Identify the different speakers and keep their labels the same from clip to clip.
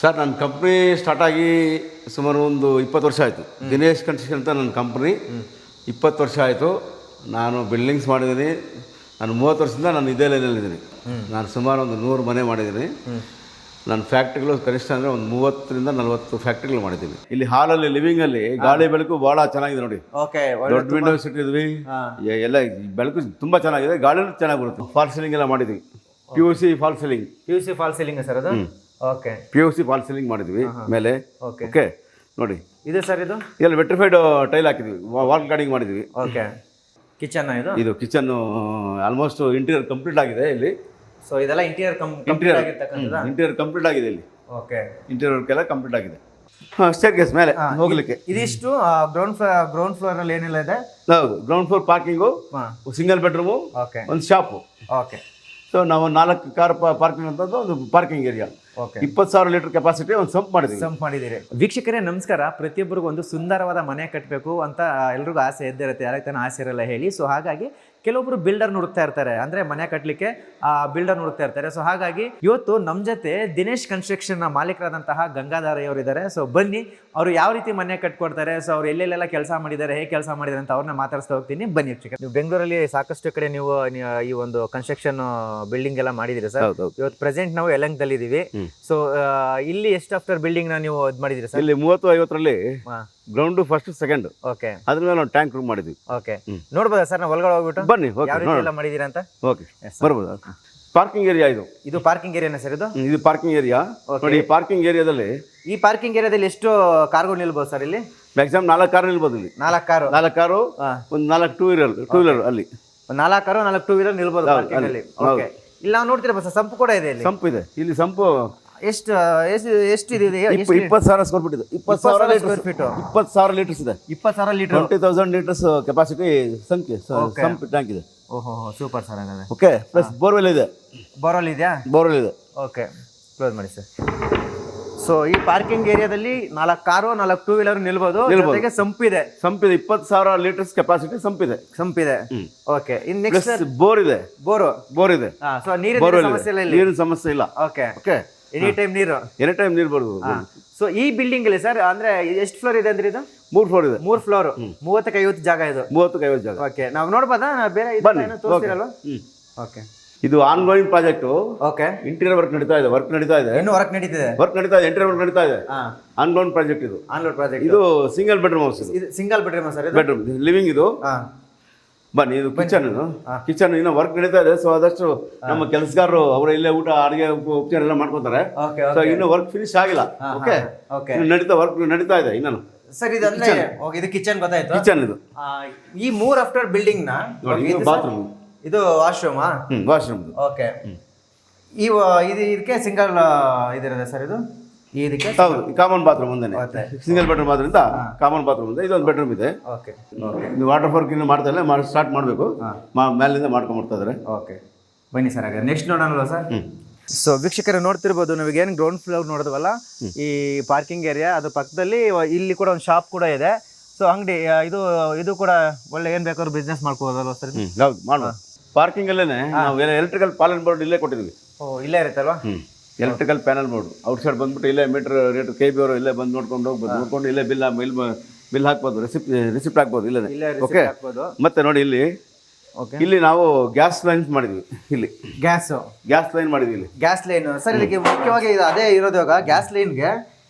Speaker 1: Sir ನನ್ನ company start ಆಗಿ ಸುಮಾರು ಒಂದು 20 ವರ್ಷ ಆಯಿತು. ದಿನೇಶ್ ಕನ್ಸ್ಟ್ರಕ್ಷನ್ ಅಂತ ನನ್ನ ಕಂಪ್ನಿ 20 ವರ್ಷ ಆಯಿತು. ನಾನು ಬಿಲ್ಡಿಂಗ್ಸ್ ಮಾಡಿದ್ದೀನಿ. ನಾನು 30 ವರ್ಷದಿಂದ ನಾನು ಇದೇ ಲೈನಲ್ಲಿದ್ದೀನಿ. ನಾನು ಸುಮಾರು ಒಂದು 100 ಮನೆ ಮಾಡಿದ್ದೀನಿ. ನನ್ನ ಫ್ಯಾಕ್ಟ್ರಿಗಳು ಕನಿಷ್ಠ ಅಂದರೆ ಒಂದು 30ರಿಂದ 40 ಫ್ಯಾಕ್ಟ್ರಿಗಳು ಮಾಡಿದ್ದೀನಿ. ಇಲ್ಲಿ ಹಾಲಲ್ಲಿ ಲಿವಿಂಗಲ್ಲಿ ಗಾಳಿ ಬೆಳಕು ಭಾಳ ಚೆನ್ನಾಗಿದೆ ನೋಡಿ.
Speaker 2: ಓಕೆ,
Speaker 1: ದೊಡ್ಡ ವಿಂಡೋಸ್ ಇಟ್ಟಿದ್ವಿ. ಎಲ್ಲ ಬೆಳಕು ತುಂಬ ಚೆನ್ನಾಗಿದೆ, ಗಾಳಿನೂ ಚೆನ್ನಾಗಿ ಬರುತ್ತೆ. ಫಾಲ್ ಸೀಲಿಂಗ್ ಎಲ್ಲ ಮಾಡಿದ್ವಿ. PUC fall ceiling.
Speaker 2: PUC fall ceiling sir ಅದು. ಓಕೆ,
Speaker 1: PUC ಫಾಲ್ ಸೀಲಿಂಗ್ ಮಾಡಿದ್ವಿ ಮೇಲೆ. ಓಕೆ ನೋಡಿ
Speaker 2: ಇದು ಸರ್ ಇದು
Speaker 1: ಇಲ್ಲಿ ವೆಟ್ರಿಫೈಡ್ ಟೈಲ್ ಹಾಕಿದ್ವಿ, ವಾಲ್ ಗಾರ್ಡಿಂಗ್ ಮಾಡಿದ್ವಿ.
Speaker 2: ಓಕೆ, ಕಿಚನ್
Speaker 1: ಇದು ಕಿಚನ್ನು ಆಲ್ಮೋಸ್ಟ್ ಇಂಟೀರಿಯರ್ ಕಂಪ್ಲೀಟ್ ಆಗಿದೆ ಇಲ್ಲಿ.
Speaker 2: ಸೊ ಇದೆಲ್ಲ ಇಂಟೀರಿಯರ್
Speaker 1: ಇಂಟೀರಿಯರ್ ಕಂಪ್ಲೀಟ್ ಆಗಿದೆ ಇಲ್ಲಿ.
Speaker 2: ಓಕೆ,
Speaker 1: ಇಂಟೀರಿಯರ್ ವರ್ಕ್ ಎಲ್ಲ ಕಂಪ್ಲೀಟ್ ಆಗಿದೆ. ಸ್ಟೇರ್ ಕೇಸ್ ಮೇಲೆ ಹೋಗ್ಲಿಕ್ಕೆ.
Speaker 2: ಇದಿಷ್ಟು ಗ್ರೌಂಡ್ ಫ್ಲೋರ್ ಅಲ್ಲಿ ಏನಿಲ್ಲ ಇದೆ.
Speaker 1: ಹೌದು, ground floor parking, single bedroom,
Speaker 2: okay,
Speaker 1: ಒಂದು ಶಾಪು.
Speaker 2: ಓಕೆ,
Speaker 1: ಸೊ ನಾವು 4 ಕಾರ್ ಪಾರ್ಕಿಂಗ್ ಅಂತಂದು ಒಂದು parking area.
Speaker 2: Okay,
Speaker 1: 20,000 litre capacity ಒಂದು ಸಂಪ್
Speaker 2: ಮಾಡಿದ್ದೀರಿ. ವೀಕ್ಷಕರೇ ನಮಸ್ಕಾರ. ಪ್ರತಿಯೊಬ್ಬರಿಗೂ ಒಂದು ಸುಂದರವಾದ ಮನೆ ಕಟ್ಟಬೇಕು ಅಂತ ಎಲ್ರಿಗೂ ಆಸೆ ಇದ್ದಿರುತ್ತೆ. ಯಾರಿಗೆ ತಾನು ಆಸೆ ಇರಲ್ಲ ಹೇಳಿ. ಸೊ ಹಾಗಾಗಿ ಕೆಲವೊಬ್ರು ಬಿಲ್ಡರ್ ಹುಡುಕ್ತಾ ಇರ್ತಾರೆ, ಅಂದರೆ ಮನೆ ಕಟ್ಟಲಿಕ್ಕೆ ಬಿಲ್ಡರ್ ಹುಡುಕ್ತಾ ಇರ್ತಾರೆ. ಸೊ ಹಾಗಾಗಿ ಇವತ್ತು ನಮ್ಮ ಜೊತೆ ದಿನೇಶ್ ಕನ್ಸ್ಟ್ರಕ್ಷನ್ನ ಮಾಲೀಕರಾದಂತಹ ಗಂಗಾಧರಯ್ಯವರು ಇದ್ದಾರೆ. ಸೊ ಬನ್ನಿ, ಅವರು ಯಾವ ರೀತಿ ಮನೆ ಕಟ್ಕೊಡ್ತಾರೆ, ಸೊ ಅವ್ರು ಎಲ್ಲೆಲ್ಲೆಲ್ಲ ಕೆಲಸ ಮಾಡಿದ್ದಾರೆ, ಹೇಗೆ ಕೆಲಸ ಮಾಡಿದ್ದಾರೆ ಅಂತ ಅವ್ರನ್ನ ಮಾತಾಡಿಸ್ತಾ ಹೋಗ್ತೀನಿ. ಬನ್ನಿ ವೀಕ್ಷಕರೇ. ನೀವು ಬೆಂಗಳೂರಲ್ಲಿ ಸಾಕಷ್ಟು ಕಡೆ ನೀವು ಈ ಒಂದು ಕನ್ಸ್ಟ್ರಕ್ಷನ್ ಬಿಲ್ಡಿಂಗ್ ಎಲ್ಲ ಮಾಡಿದ್ದೀರಿ ಸರ್. ಇವತ್ತು ಪ್ರೆಸೆಂಟ್ ನಾವು ಯಲಹಂಕದಲ್ಲಿ ಇದ್ದೀವಿ. ಸೊ ಇಲ್ಲಿ ಎಷ್ಟು ಆಫ್ಟರ್ ಬಿಲ್ಡಿಂಗ್ ನೀವು ಇದು ಮಾಡಿದ್ದೀರಿ ಸರ್?
Speaker 1: ಇಲ್ಲಿ 30-50ರಲ್ಲಿ ಗ್ರೌಂಡ್ ಫಸ್ಟ್ ಸೆಕೆಂಡ್.
Speaker 2: ಓಕೆ,
Speaker 1: ಅದ್ರ ಮೇಲೆ ನಾವು ಟ್ಯಾಂಕ್ ರೂಮ್ ಮಾಡಿದ್ವಿ.
Speaker 2: ಓಕೆ, ನೋಡ್ಬೋದಾ ಸರ್? ನಾವು ಒಳಗಡೆ ಹೋಗ್ಬಿಟ್ಟು
Speaker 1: ಬನ್ನಿ.
Speaker 2: ಯಾವ ರೀತಿ ಎಲ್ಲ ಮಾಡಿದ್ದೀರಾ ಅಂತ.
Speaker 1: ಓಕೆ, ಬರ್ಬೋದು. ಪಾರ್ಕಿಂಗ್ ಏರಿಯಾ ಇದು
Speaker 2: ಪಾರ್ಕಿಂಗ್ ಏರಿಯಾನ ಸರ್? ಇದು
Speaker 1: ಪಾರ್ಕಿಂಗ್ ಏರಿಯಾ ನೋಡಿ. ಪಾರ್ಕಿಂಗ್ ಏರಿಯಾದಲ್ಲಿ
Speaker 2: ಈ ಪಾರ್ಕಿಂಗ್ ಏರಿಯಾದಲ್ಲಿ ಎಷ್ಟು ಕಾರ್ಗಳು ನಿಲ್ಬೋದು ಸರ್? ಇಲ್ಲಿ
Speaker 1: ಮ್ಯಾಕ್ಸಿಮಮ್ 4 ಕಾರ್ ನಿಲ್ಬೋದು. ಇಲ್ಲಿ
Speaker 2: 4 ಕಾರು,
Speaker 1: ಒಂದು 4 ಟೂ ವೀಲರ್ ಅಲ್ಲಿ
Speaker 2: 4 ಕಾರು 4 ಟೂ ವೀಲರ್ ನಿಲ್ಬೋದು ಪಾರ್ಕಿಂಗ್ ಅಲ್ಲಿ. ಓಕೆ, ಇಲ್ಲಿ ನಾವು ನೋಡ್ತೀರಾ ಬಸ್ ಸಂಪ್ ಕೂಡ ಇದೆ. ಇಲ್ಲಿ
Speaker 1: ಸಂಪ್ ಇದೆ. ಇಲ್ಲಿ ಸಂಪು
Speaker 2: ಎಷ್ಟು ಇದೆ?
Speaker 1: 20,000 ಸ್ಕ್ವೇರ್ ಫೀಟ್ ಇದೆ. 20,000 ಸ್ಕ್ವೇರ್ ಫೀಟ್, 20,000 ಲೀಟರ್ಸ್ ಇದೆ.
Speaker 2: 20,000 litre,
Speaker 1: 20,000 litres capacity sump tank ಇದೆ.
Speaker 2: ಓಹೋ, ಸೂಪರ್ ಸರ್. ಹಾಗಾದ್ರೆ
Speaker 1: ಓಕೆ, ಪ್ಲಸ್ ಬೋರ್ವೆಲ್ ಇದೆ.
Speaker 2: ಬೋರ್ವೆಲ್ ಇದೆಯಾ?
Speaker 1: ಬೋರ್ವೆಲ್ ಇದೆ.
Speaker 2: ಓಕೆ, ಕ್ಲೋಸ್ ಮಾಡಿ ಸರ್. ಸೊ ಈ ಪಾರ್ಕಿಂಗ್ ಏರಿಯಾದಲ್ಲಿ 4 ಕಾರು 4 ಟೂ ವೀಲರ್ ನಿಲ್ಬೋದು. ಜೊತೆಗೆ ಸಂಪಿದೆ.
Speaker 1: 20,000 ಲೀಟರ್ಸ್ ಕೆಪಾಸಿಟಿ ಸಂಪಿದೆ.
Speaker 2: ಓಕೆ, ಇನ್ ನೆಕ್ಸ್ಟ್
Speaker 1: ಬೋರ್ ಇದೆ. ಬೋರ್ ಇದೆ.
Speaker 2: ಸೊ ನೀರಿನ
Speaker 1: ಸಮಸ್ಯೆ ಇಲ್ಲ.
Speaker 2: ಓಕೆ, ಎನಿ ಟೈಮ್ ನೀರು
Speaker 1: ಬರ್ಬೋದು.
Speaker 2: ಸೊ ಈ ಬಿಲ್ಡಿಂಗ್ ಅಲ್ಲಿ ಸರ್ ಅಂದ್ರೆ ಎಷ್ಟು ಫ್ಲೋರ್ ಇದೆ ಅಂದ್ರೆ? ಇದು
Speaker 1: 3 ಫ್ಲೋರ್ ಇದೆ.
Speaker 2: 3 ಫ್ಲೋರ್, 30-50 ಜಾಗ ಇದು.
Speaker 1: 30-50 ಜಾಗ.
Speaker 2: ಓಕೆ, ನಾವು ನೋಡ್ಬೋದಾ? ಬೇರೆ ತೋರಿಸ್ತಿರಲ್ವಾ? ಓಕೆ,
Speaker 1: ಇದು ongoing project.
Speaker 2: Okay,
Speaker 1: interior work ನಡೀತಾ ಇದೆ.
Speaker 2: ಇನ್ನು ವರ್ಕ್ ನಡೀತಿದೆ.
Speaker 1: ಇಂಟೀರಿಯರ್ ವರ್ಕ್ ನಡೀತಾ ಇದೆ. ಆನ್ಗೋಯಿಂಗ್ ಪ್ರಾಜೆಕ್ಟ್ ಇದು.
Speaker 2: ಇದು
Speaker 1: single bedroom house.
Speaker 2: Single bedroom sir?
Speaker 1: Bedroom living ಇದು. ಬನ್ನಿ, ಇದು ಕಿಚನ್ ಇನ್ನು ವರ್ಕ್ ನಡೀತಾ ಇದೆ. ಸೊ ಆದಷ್ಟು ನಮ್ಮ ಕೆಲಸಗಾರರು ಅವರು ಇಲ್ಲೇ ಊಟ ಅಡುಗೆ ಉಪಚಾರ ಎಲ್ಲ ಮಾಡ್ಕೊತಾರೆ. ಸೊ ಇನ್ನು ವರ್ಕ್ ಫಿನಿಶ್ ಆಗಿಲ್ಲ. ಓಕೆ, ವರ್ಕ್ ನಡೀತಾ ಇದೆ ಇನ್ನು
Speaker 2: ಸರ್. ಇದು ಕಿಚನ್ ಗೊತ್ತಾಯ್ತು.
Speaker 1: ಕಿಚನ್ ಇದು.
Speaker 2: ಈ 3 ಆಫ್ಟರ್ ಬಿಲ್ಡಿಂಗ್ ನ
Speaker 1: ಬಾತ್ರೂಮ್,
Speaker 2: ಇದು ವಾಶ್ರೂಮ್. ಓಕೆ, ಇದಕ್ಕೆ ಸಿಂಗಲ್ ಇದಿರೋದೆ ಸರ್? ಇದು ಇದಕ್ಕೆ
Speaker 1: ಕಾಮನ್ ಬಾತ್ರೂಮ್ ಒಂದೇನೆ. ಸಿಂಗಲ್ ಬೆಡ್ರೂಮ್ ಆದ್ರಿಂದ ಕಾಮನ್ ಬಾತ್ರೂಮ್ ಇದೆ. ಇದೊಂದು ಬೆಡ್ರೂಮ್ ಇದೆ.
Speaker 2: ಓಕೆ,
Speaker 1: ನೀವು ವಾಟರ್ ಫಾರ್ಕ್ ಇನ್ನು ಮಾಡ್ತಾ ಇಲ್ಲ, ಸ್ಟಾರ್ಟ್ ಮಾಡಬೇಕು. ಮೇಲಿಂದ ಮಾಡ್ಕೊಂಡ್ಬರ್ತಾ ಇದ್ದಾರೆ.
Speaker 2: ಓಕೆ, ಬನ್ನಿ ಸರ್. ಹಾಗಾದ್ರೆ ನೆಕ್ಸ್ಟ್ ನೋಡೋಣ ಸರ್. ಸೊ ವೀಕ್ಷಕರು ನೋಡ್ತಿರ್ಬೋದು, ನಾವೀಗೇನು ಗ್ರೌಂಡ್ ಫ್ಲೋರ್ ನೋಡಿದ್ವಲ್ಲ, ಈ ಪಾರ್ಕಿಂಗ್ ಏರಿಯಾ ಅದ್ರ ಪಕ್ಕದಲ್ಲಿ ಇಲ್ಲಿ ಕೂಡ ಒಂದು ಶಾಪ್ ಕೂಡ ಇದೆ. ಸೊ ಅಂಗಡಿ ಇದು ಕೂಡ ಒಳ್ಳೆ ಏನು ಬೇಕಾದ್ರೂ ಬಿಸ್ನೆಸ್ ಮಾಡ್ಕೋಬೋದಲ್ವ ಸರ್?
Speaker 1: ಹೌದು, ಮಾಡ್ಬೋದು. ಪಾರ್ಕಿಂಗ್ ಅಲ್ಲೇನೆ ನಾವು ಎಲೆಕ್ಟ್ರಿಕಲ್ ಪ್ಯಾನಲ್ ಬೋರ್ಡ್ ಇಲ್ಲೇ ಕೊಟ್ಟಿದ್ವಿ.
Speaker 2: ಇಲ್ಲೇ ಇರುತ್ತಲ್ವಾ?
Speaker 1: ಎಲೆಕ್ಟ್ರಿಕಲ್ ಪ್ಯಾನಲ್ ಬೋರ್ಡ್ ಔಟ್ಸೈಡ್ ಬಂದ್ಬಿಟ್ಟು ಇಲ್ಲೇ ಮೀಟರ್ ರೇಟ್ KB ಅವರು ಇಲ್ಲೇ ಬಂದು ನೋಡ್ಕೊಂಡು ಹೋಗ್ಬೋದು. ನೋಡ್ಕೊಂಡು ಇಲ್ಲೇ ಬಿಲ್ ಹಾಕ್ಬೋದು, ರಿಸಿಪ್ಟ್ ಹಾಕ್ಬೋದು ಇಲ್ಲೇ. ಓಕೆ, ಮತ್ತೆ ನೋಡಿ ಇಲ್ಲಿ ನಾವು ಗ್ಯಾಸ್ ಲೈನ್ಸ್ ಮಾಡಿದ್ವಿ. ಇಲ್ಲಿ ಗ್ಯಾಸ್ ಲೈನ್ ಮಾಡಿದ್ವಿ. ಇಲ್ಲಿ
Speaker 2: ಗ್ಯಾಸ್ ಲೈನ್ ಸರ್. ಇದಕ್ಕೆ ಮುಖ್ಯವಾಗಿ ಅದೇ ಇರೋದು. ಇವಾಗ ಗ್ಯಾಸ್ ಲೈನ್ಗೆ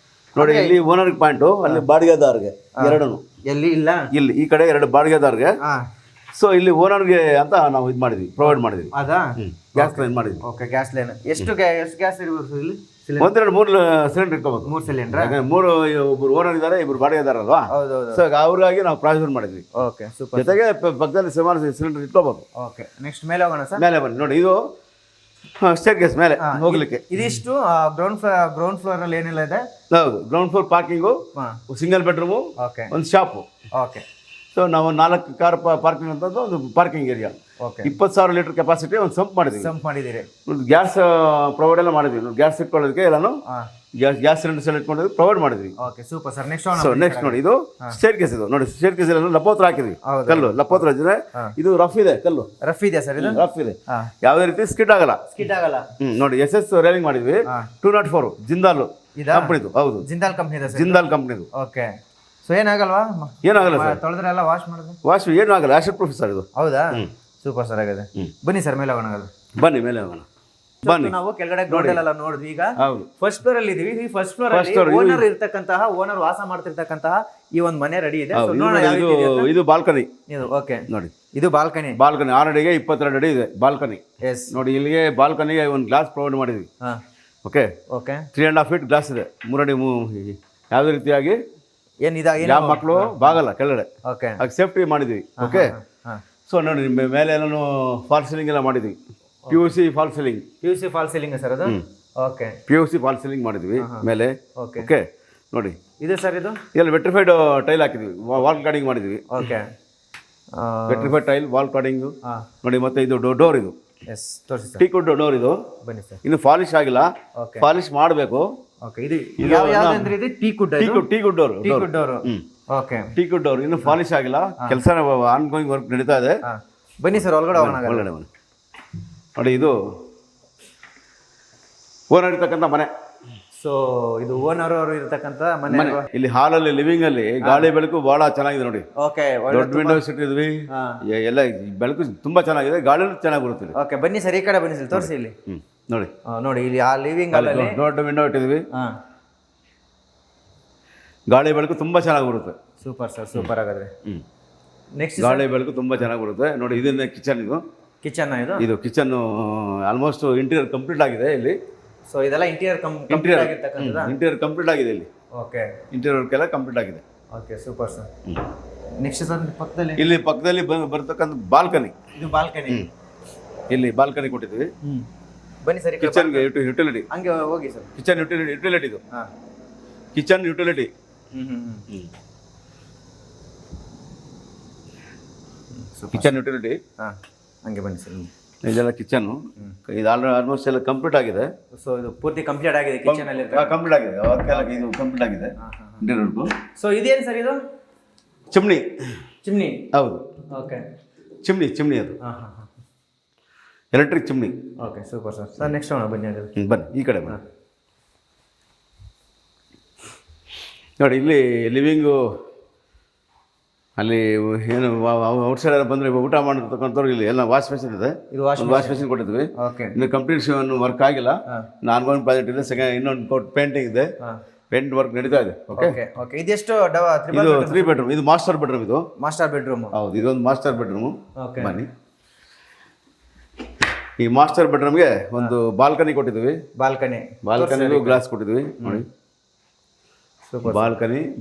Speaker 1: ನೋಡಿ, ಇಲ್ಲಿ ಓನರ್ ಪಾಯಿಂಟು, ಅಲ್ಲಿ ಬಾಡಿಗೆದಾರ್ಗೆ ಎರಡೂ.
Speaker 2: ಎಲ್ಲಿ ಇಲ್ಲ, ಇಲ್ಲಿ
Speaker 1: ಈ ಕಡೆ 2 ಬಾಡಿಗೆದಾರ್ಗೆ. ಸೊ ಇಲ್ಲಿ ಓನರ್ಗೆ ಅಂತ ನಾವು ಇದು ಮಾಡಿದ್ವಿ, ಪ್ರೊವೈಡ್ ಮಾಡಿದ್ವಿ. ಗ್ಯಾಸ್ ಲೈನ್ ಮಾಡಿದ್ವಿ.
Speaker 2: ಓಕೆ, ಗ್ಯಾಸ್ ಲೈನ್ ಎಷ್ಟು ಗ್ಯಾಸ್ ಇರ್ಬೋದು ಇಲ್ಲಿ?
Speaker 1: 1-2-3 ಸಿಲಿಂಡರ್ ಇಟ್ಕೋಬೇಕು.
Speaker 2: 3 ಸಿಲಿಂಡರ್.
Speaker 1: 3 ಒಬ್ರು ಓನರ್ ಇದ್ದಾರೆ, 2 ಬಾಡಿಗೆದಾರಲ್ವಾ? ಸೊ ಅವ್ರಿಗಾಗಿ ನಾವು ಪ್ರಾವಿಷನ್ ಮಾಡಿದ್ವಿ.
Speaker 2: Okay, super.
Speaker 1: ಜೊತೆಗೆ ಪಕ್ಕದಲ್ಲಿ ಸುಮಾರು ಸಿಲಿಂಡರ್ ಇಟ್ಕೋಬೇಕು.
Speaker 2: ಓಕೆ, ನೆಕ್ಸ್ಟ್ ಮೇಲೆ ಹೋಗೋಣ ಸರ್.
Speaker 1: ಮೇಲೆ ಬನ್ನಿ ನೋಡಿ, ಇದು ಸ್ಟೇರ್ ಕೇಸ್ ಮೇಲೆ ಹೋಗ್ಲಿಕ್ಕೆ.
Speaker 2: ಇದಿಷ್ಟು ಗ್ರೌಂಡ್ ಫ್ಲೋರ್ ಅಲ್ಲಿ ಏನಿಲ್ಲ ಇದೆ.
Speaker 1: ಹೌದು, ground floor parking, single bedroom, ಒಂದು ಶಾಪು.
Speaker 2: ಓಕೆ,
Speaker 1: ಸೊ ನಾವು 4 ಕಾರ್ ಪಾರ್ಕಿಂಗ್ ಅಂತಂದು ಒಂದು parking area.
Speaker 2: Okay,
Speaker 1: 20,000 litre capacity ಒಂದು ಸಂಪ್ ಮಾಡಿದ್ದೀರಿ. ಗ್ಯಾಸ್ ಪ್ರೊವೈಡ್ ಎಲ್ಲ ಮಾಡಿದ್ವಿ. ಗ್ಯಾಸ್ ಇಟ್ಕೊಳ್ಳೋದಕ್ಕೆ ಎಲ್ಲಾನು ಗ್ಯಾಸ್ ಸಿಲಿಂಡರ್ಸ್ ಎಲ್ಲ ಇಟ್ಕೊಂಡಿದ್ವಿ, ಪ್ರೊವೈಡ್ ಮಾಡಿದ್ವಿ.
Speaker 2: Okay, super sir. ನೆಕ್ಸ್ಟ್
Speaker 1: ನೋಡಿ, ಇದು ಸ್ಟೇರ್ ಕೇಸ್. ಇದು ನೋಡಿ, ಸ್ಟೇರ್ ಕೇಸ್ ಎಲ್ಲ ಲಪೋತ್ರ ಹಾಕಿದ್ವಿ. ಕಲ್ಲು ಲಪೋತ್ರ ಇದ್ರೆ ಇದು ರಫ್ ಇದೆ. ಕಲ್ಲು
Speaker 2: ರಫ್ ಇದೆ ಸರ್? ಇದು
Speaker 1: ರಫ್ ಇದೆ, ಯಾವುದೇ ರೀತಿ ಸ್ಕಿಡ್ ಆಗಲ್ಲ.
Speaker 2: ನೋಡಿ
Speaker 1: SS ರೇಲಿಂಗ್ ಮಾಡಿದ್ವಿ. 204 ಜಿಂದಾಲು
Speaker 2: ಇದಾ
Speaker 1: ಕಂಪ್ನಿದು. ಹೌದು,
Speaker 2: ಜಿಂದಾಲ್ ಕಂಪ್ನಿ ಇದೆ ಸರ್.
Speaker 1: ಜಿಂದಾಲ್ ಕಂಪ್ನಿದು.
Speaker 2: ಓಕೆ. ಸೊ ಏನಾಗಲ್ವಾ?
Speaker 1: ಏನಾಗಲ್ಲ ಸರ್,
Speaker 2: ತೊಳೆದ್ರೆ ಎಲ್ಲ ವಾಶ್ ಮಾಡಿದ್ರೆ
Speaker 1: ವಾಶ್ ಏನೂ ಆಗಲ್ಲ, ಆಸಿಡ್ ಪ್ರೂಫ್ ಸರ್ ಇದು.
Speaker 2: ಹೌದಾ? ಸೂಪರ್ ಸರ್ ಆಗಿದೆ. ಬನ್ನಿ ಸರ್ ಮೇಲೆ ಹೋಗೋಣ.
Speaker 1: ಬನ್ನಿ ಮೇಲೆ ಹೋಗೋಣ, ಬನ್ನಿ.
Speaker 2: ನಾವು ಕೆಳಗಡೆ ಗ್ರೌಂಡ್ ಎಲ್ಲ ನೋಡಿದ್ವಿ. ಈಗ
Speaker 1: ಹೌದು,
Speaker 2: ಫಸ್ಟ್ ಫ್ಲೋರ್ ಅಲ್ಲಿ ಇದೀವಿ. ಈ ಫಸ್ಟ್ ಫ್ಲೋರ್ ಅಲ್ಲಿ ಓನರ್ ಇರ್ತಕ್ಕಂತಹ, ಓನರ್ ವಾಸ ಮಾಡ್ತಿರ್ತಕ್ಕಂತಹ ಈ ಒಂದು ಮನೆ ರೆಡಿ ಇದೆ. So ನೋಡೋಣ ಯಾವ ರೀತಿ ಇದೆ ಅಂತ.
Speaker 1: ಇದು ಬಾಲ್ಕನಿ
Speaker 2: ಇದು ಓಕೆ
Speaker 1: ನೋಡಿ,
Speaker 2: ಇದು ಬಾಲ್ಕನಿ.
Speaker 1: ಬಾಲ್ಕನಿ 6 ಅಡಿಗೆ 22 ಅಡಿ ಇದೆ ಬಾಲ್ಕನಿ.
Speaker 2: ಎಸ್
Speaker 1: ನೋಡಿ, ಇಲ್ಲಿಗೆ ಬಾಲ್ಕನಿಗೆ ಒಂದು ಗ್ಲಾಸ್ ಪ್ರೊವೈಡ್ ಮಾಡಿದ್ವಿ.
Speaker 2: ಹಾ
Speaker 1: ಓಕೆ,
Speaker 2: ಓಕೆ.
Speaker 1: 3.5 ಫೀಟ್ ಗ್ಲಾಸ್ ಇದೆ, 3 ಅಡಿ. ಯಾವುದೇ ರೀತಿಯಾಗಿ
Speaker 2: ಏನ್ ಇದ
Speaker 1: ಯಾವ ಮಕ್ಕಳು ಬಾಗಲ್ಲ ಕೆಳಗಡೆ,
Speaker 2: ಓಕೆ.
Speaker 1: ಅದಕ್ಕೆ ಸೇಫ್ಟಿ ಮಾಡಿದ್ವಿ. ಓಕೆ. ಸೊ ನೋಡಿ, ಮೇಲೆ ಎಲ್ಲಾನು ಫಾಲ್ ಸೀಲಿಂಗ್ ಎಲ್ಲ ಮಾಡಿದ್ವಿ. PVC fall ceiling,
Speaker 2: PVC fall ceiling sir ಅದು. ಓಕೆ.
Speaker 1: PVC ಫಾಲ್ ಸೀಲಿಂಗ್ ಮಾಡಿದ್ವಿ ಮೇಲೆ.
Speaker 2: ಓಕೆ.
Speaker 1: ಓಕೆ ನೋಡಿ,
Speaker 2: ಇದು ಸರ್ ಇದು
Speaker 1: ಇಲ್ಲಿ ವೆಟ್ರಿಫೈಡ್ ಟೈಲ್ ಹಾಕಿದ್ವಿ, ವಾಲ್ ಕಾರ್ಡಿಂಗ್ ಮಾಡಿದ್ವಿ.
Speaker 2: Okay.
Speaker 1: Vitrified tile, wall carding
Speaker 2: ಹಾ
Speaker 1: ನೋಡಿ. ಮತ್ತೆ ಇದು ಡೋರ್, ಇದು
Speaker 2: ಎಸ್ ತೋರಿಸಿ ಸರ್.
Speaker 1: ಟೀಕ್ ವುಡ್ ಡೋರ್ ಇದು.
Speaker 2: ಬನ್ನಿ ಸರ್.
Speaker 1: ಇನ್ನು ಪಾಲಿಶ್ ಆಗಿಲ್ಲ,
Speaker 2: ಓಕೆ.
Speaker 1: ಪಾಲಿಶ್ ಮಾಡಬೇಕು.
Speaker 2: ಓಕೆ. ಇದು ಯಾವ ಅಂದ್ರೆ ಇದು teak wood,
Speaker 1: teak wood door,
Speaker 2: teak wood door. Okay.
Speaker 1: Teak wood door ಇನ್ನು ಪಾಲಿಶ್ ಆಗಿಲ್ಲ, ಕೆಲಸ ಆನ್ ಗೋಯಿಂಗ್ ವರ್ಕ್ ನಡೀತಾ ಇದೆ.
Speaker 2: ಬನ್ನಿ ಸರ್ ಒಳಗಡೆ ಹೋಗೋಣ.
Speaker 1: ಒಳಗಡೆ ಬನ್ನಿ. ನೋಡಿ, ಇದು ಓನರ್ ಇರ್ತಕ್ಕಂಥ ಮನೆ.
Speaker 2: ಸೊ ಇದು ಓನರ್ ಅವರು ಇರತಕ್ಕಂತ ಮನೆ.
Speaker 1: ಇಲ್ಲಿ ಹಾಲಲ್ಲಿ, ಲಿವಿಂಗ್ ಅಲ್ಲಿ ಗಾಳಿ ಬೆಳಕು ಬಹಳ ಚೆನ್ನಾಗಿದೆ ನೋಡಿ.
Speaker 2: ಓಕೆ.
Speaker 1: ದೊಡ್ಡ ವಿಂಡೋಸ್ ಇಟ್ಟಿದ್ವಿ, ಎಲ್ಲ ಬೆಳಕು ತುಂಬಾ ಚೆನ್ನಾಗಿದೆ, ಗಾಳಿ ಚೆನ್ನಾಗಿ ಬರುತ್ತೆ.
Speaker 2: ಓಕೆ. ಬನ್ನಿ ಸರ್, ಈ ಕಡೆ ಬನ್ನಿ ಸರ್, ತೋರಿಸಿ ಇಲ್ಲಿ.
Speaker 1: ನೋಡಿ,
Speaker 2: ನೋಡಿ ಇಲ್ಲಿ ಆ ಲಿವಿಂಗ್ ಅಲ್ಲಿ
Speaker 1: ದೊಡ್ಡ ವಿಂಡೋ ಇಟ್ಟಿದ್ವಿ, ಗಾಳಿ ಬೆಳಕು ತುಂಬಾ ಚೆನ್ನಾಗಿ ಬರುತ್ತೆ.
Speaker 2: ಸೂಪರ್ ಸರ್, ಸೂಪರ್ ಆಗಾದ್ರೆ. ನೆಕ್ಸ್ಟ್
Speaker 1: ಗಾಳಿ ಬೆಳಕು ತುಂಬಾ ಚೆನ್ನಾಗಿ ಬರುತ್ತೆ. ನೋಡಿ, ಇದನ್ನ ಕಿಚನ್,
Speaker 2: ಕಿಚನ್ ಇದು
Speaker 1: ಕಿಚನ್ ಆಲ್ಮೋಸ್ಟ್ ಇಂಟೀರಿಯರ್ ಕಂಪ್ಲೀಟ್ ಆಗಿದೆ ಇಲ್ಲಿ.
Speaker 2: ಸೊ ಇದೆಲ್ಲ ಇಂಟೀರಿಯರ್ ಕಂಪ್ಲೀಟ್ ಆಗಿರ್ತಕ್ಕಂಥದ್ದು.
Speaker 1: ಇಂಟೀರಿಯರ್ ಕಂಪ್ಲೀಟ್ ಆಗಿದೆ ಇಲ್ಲಿ.
Speaker 2: ಓಕೆ.
Speaker 1: ಇಂಟೀರಿಯರ್ ವರ್ಕ್ ಎಲ್ಲ ಕಂಪ್ಲೀಟ್ ಆಗಿದೆ.
Speaker 2: Okay, super sir. Next sir ಪಕ್ಕದಲ್ಲಿ,
Speaker 1: ಇಲ್ಲಿ ಪಕ್ಕದಲ್ಲಿ ಬರ್ತಕ್ಕಂಥ ಬಾಲ್ಕನಿ.
Speaker 2: ಇದು ಬಾಲ್ಕನಿ.
Speaker 1: ಇಲ್ಲಿ ಬಾಲ್ಕನಿ ಕೊಟ್ಟಿದ್ವಿ.
Speaker 2: ಬನ್ನಿ ಸರ್.
Speaker 1: ಕಿಚನ್ಗೆ ಯುಟಿಲಿಟಿ,
Speaker 2: ಹಂಗೆ ಹೋಗಿ ಸರ್.
Speaker 1: ಕಿಚನ್ ಯುಟಿಲಿಟಿ ಇದು. Kitchen utility. Kitchen utility.
Speaker 2: ಹಂಗೆ ಬನ್ನಿ ಸರ್.
Speaker 1: ಇದೆಲ್ಲ ಕಿಚನ್, ಇದು ಆಲ್ಮೋಸ್ಟ್ ಎಲ್ಲ ಕಂಪ್ಲೀಟ್ ಆಗಿದೆ.
Speaker 2: ಸೊ ಇದು ಪೂರ್ತಿ ಕಂಪ್ಲೀಟ್ ಆಗಿದೆ ಕಿಚನ್ ಅಲ್ಲಿ.
Speaker 1: ಕಂಪ್ಲೀಟ್ ಆಗಿದೆ, ವರ್ಕ್ ಎಲ್ಲ ಇದು ಕಂಪ್ಲೀಟ್ ಆಗಿದೆ ಇಂಟೀರಿಯರ್.
Speaker 2: ಸೊ ಇದೇನು ಸರ್ ಇದು?
Speaker 1: ಚಿಮ್ನಿ.
Speaker 2: ಚಿಮ್ನಿ.
Speaker 1: ಹೌದು.
Speaker 2: ಓಕೆ.
Speaker 1: ಚಿಮ್ನಿ ಅದು. Electric chimney.
Speaker 2: Okay, super sir. Sir next ಹೋಗೋಣ ಬನ್ನಿ.
Speaker 1: ಬನ್ನಿ ಈ ಕಡೆ ಬನ್ನಿ. ನೋಡಿ, ಇಲ್ಲಿ ಲಿವಿಂಗು, ಅಲ್ಲಿ ಏನು ಔಟ್ಸೈಡ್ ಬಂದರೆ ಊಟ ಮಾಡಿರ್ತಕ್ಕಂಥವ್ರು ಇಲ್ಲಿ ಎಲ್ಲ ವಾಶ್ ಮೆಷಿನ್ ಇದೆ. ವಾಶ್ ಮೆಷಿನ್ ಕೊಟ್ಟಿದ್ವಿ.
Speaker 2: ಓಕೆ.
Speaker 1: ಇನ್ನು ಕಂಪ್ಲೀಟ್ ವರ್ಕ್ ಆಗಿಲ್ಲ, ನಾನ್ ಪ್ರಾಜೆಕ್ಟ್ ಇದೆ. ಇನ್ನೊಂದು ಪೇಂಟಿಂಗ್ ಇದೆ, ಪೇಂಟ್ ವರ್ಕ್ ನಡೀತಾ ಇದೆ. ಓಕೆ.
Speaker 2: ಓಕೆ. ಇದೆಷ್ಟು?
Speaker 1: ಇದು 3 ಬೆಡ್ರೂಮ್, ಇದು ಮಾಸ್ಟರ್ ಬೆಡ್ರೂಮ್. ಇದು
Speaker 2: ಮಾಸ್ಟರ್ ಬೆಡ್ರೂಮ್.
Speaker 1: ಹೌದು, ಇದೊಂದು ಮಾಸ್ಟರ್ ಬೆಡ್ರೂಮ್.
Speaker 2: ಓಕೆ.
Speaker 1: ಬನ್ನಿ. ಈ ಮಾಸ್ಟರ್ ಬೆಡ್ರೂಮ್ಗೆ ಒಂದು ಬಾಲ್ಕನಿ ಕೊಟ್ಟಿದ್ವಿ. ಬಾಲ್ಕನಿಗೂ ಗ್ಲಾಸ್ ಕೊಟ್ಟಿದ್ವಿ ನೋಡಿ.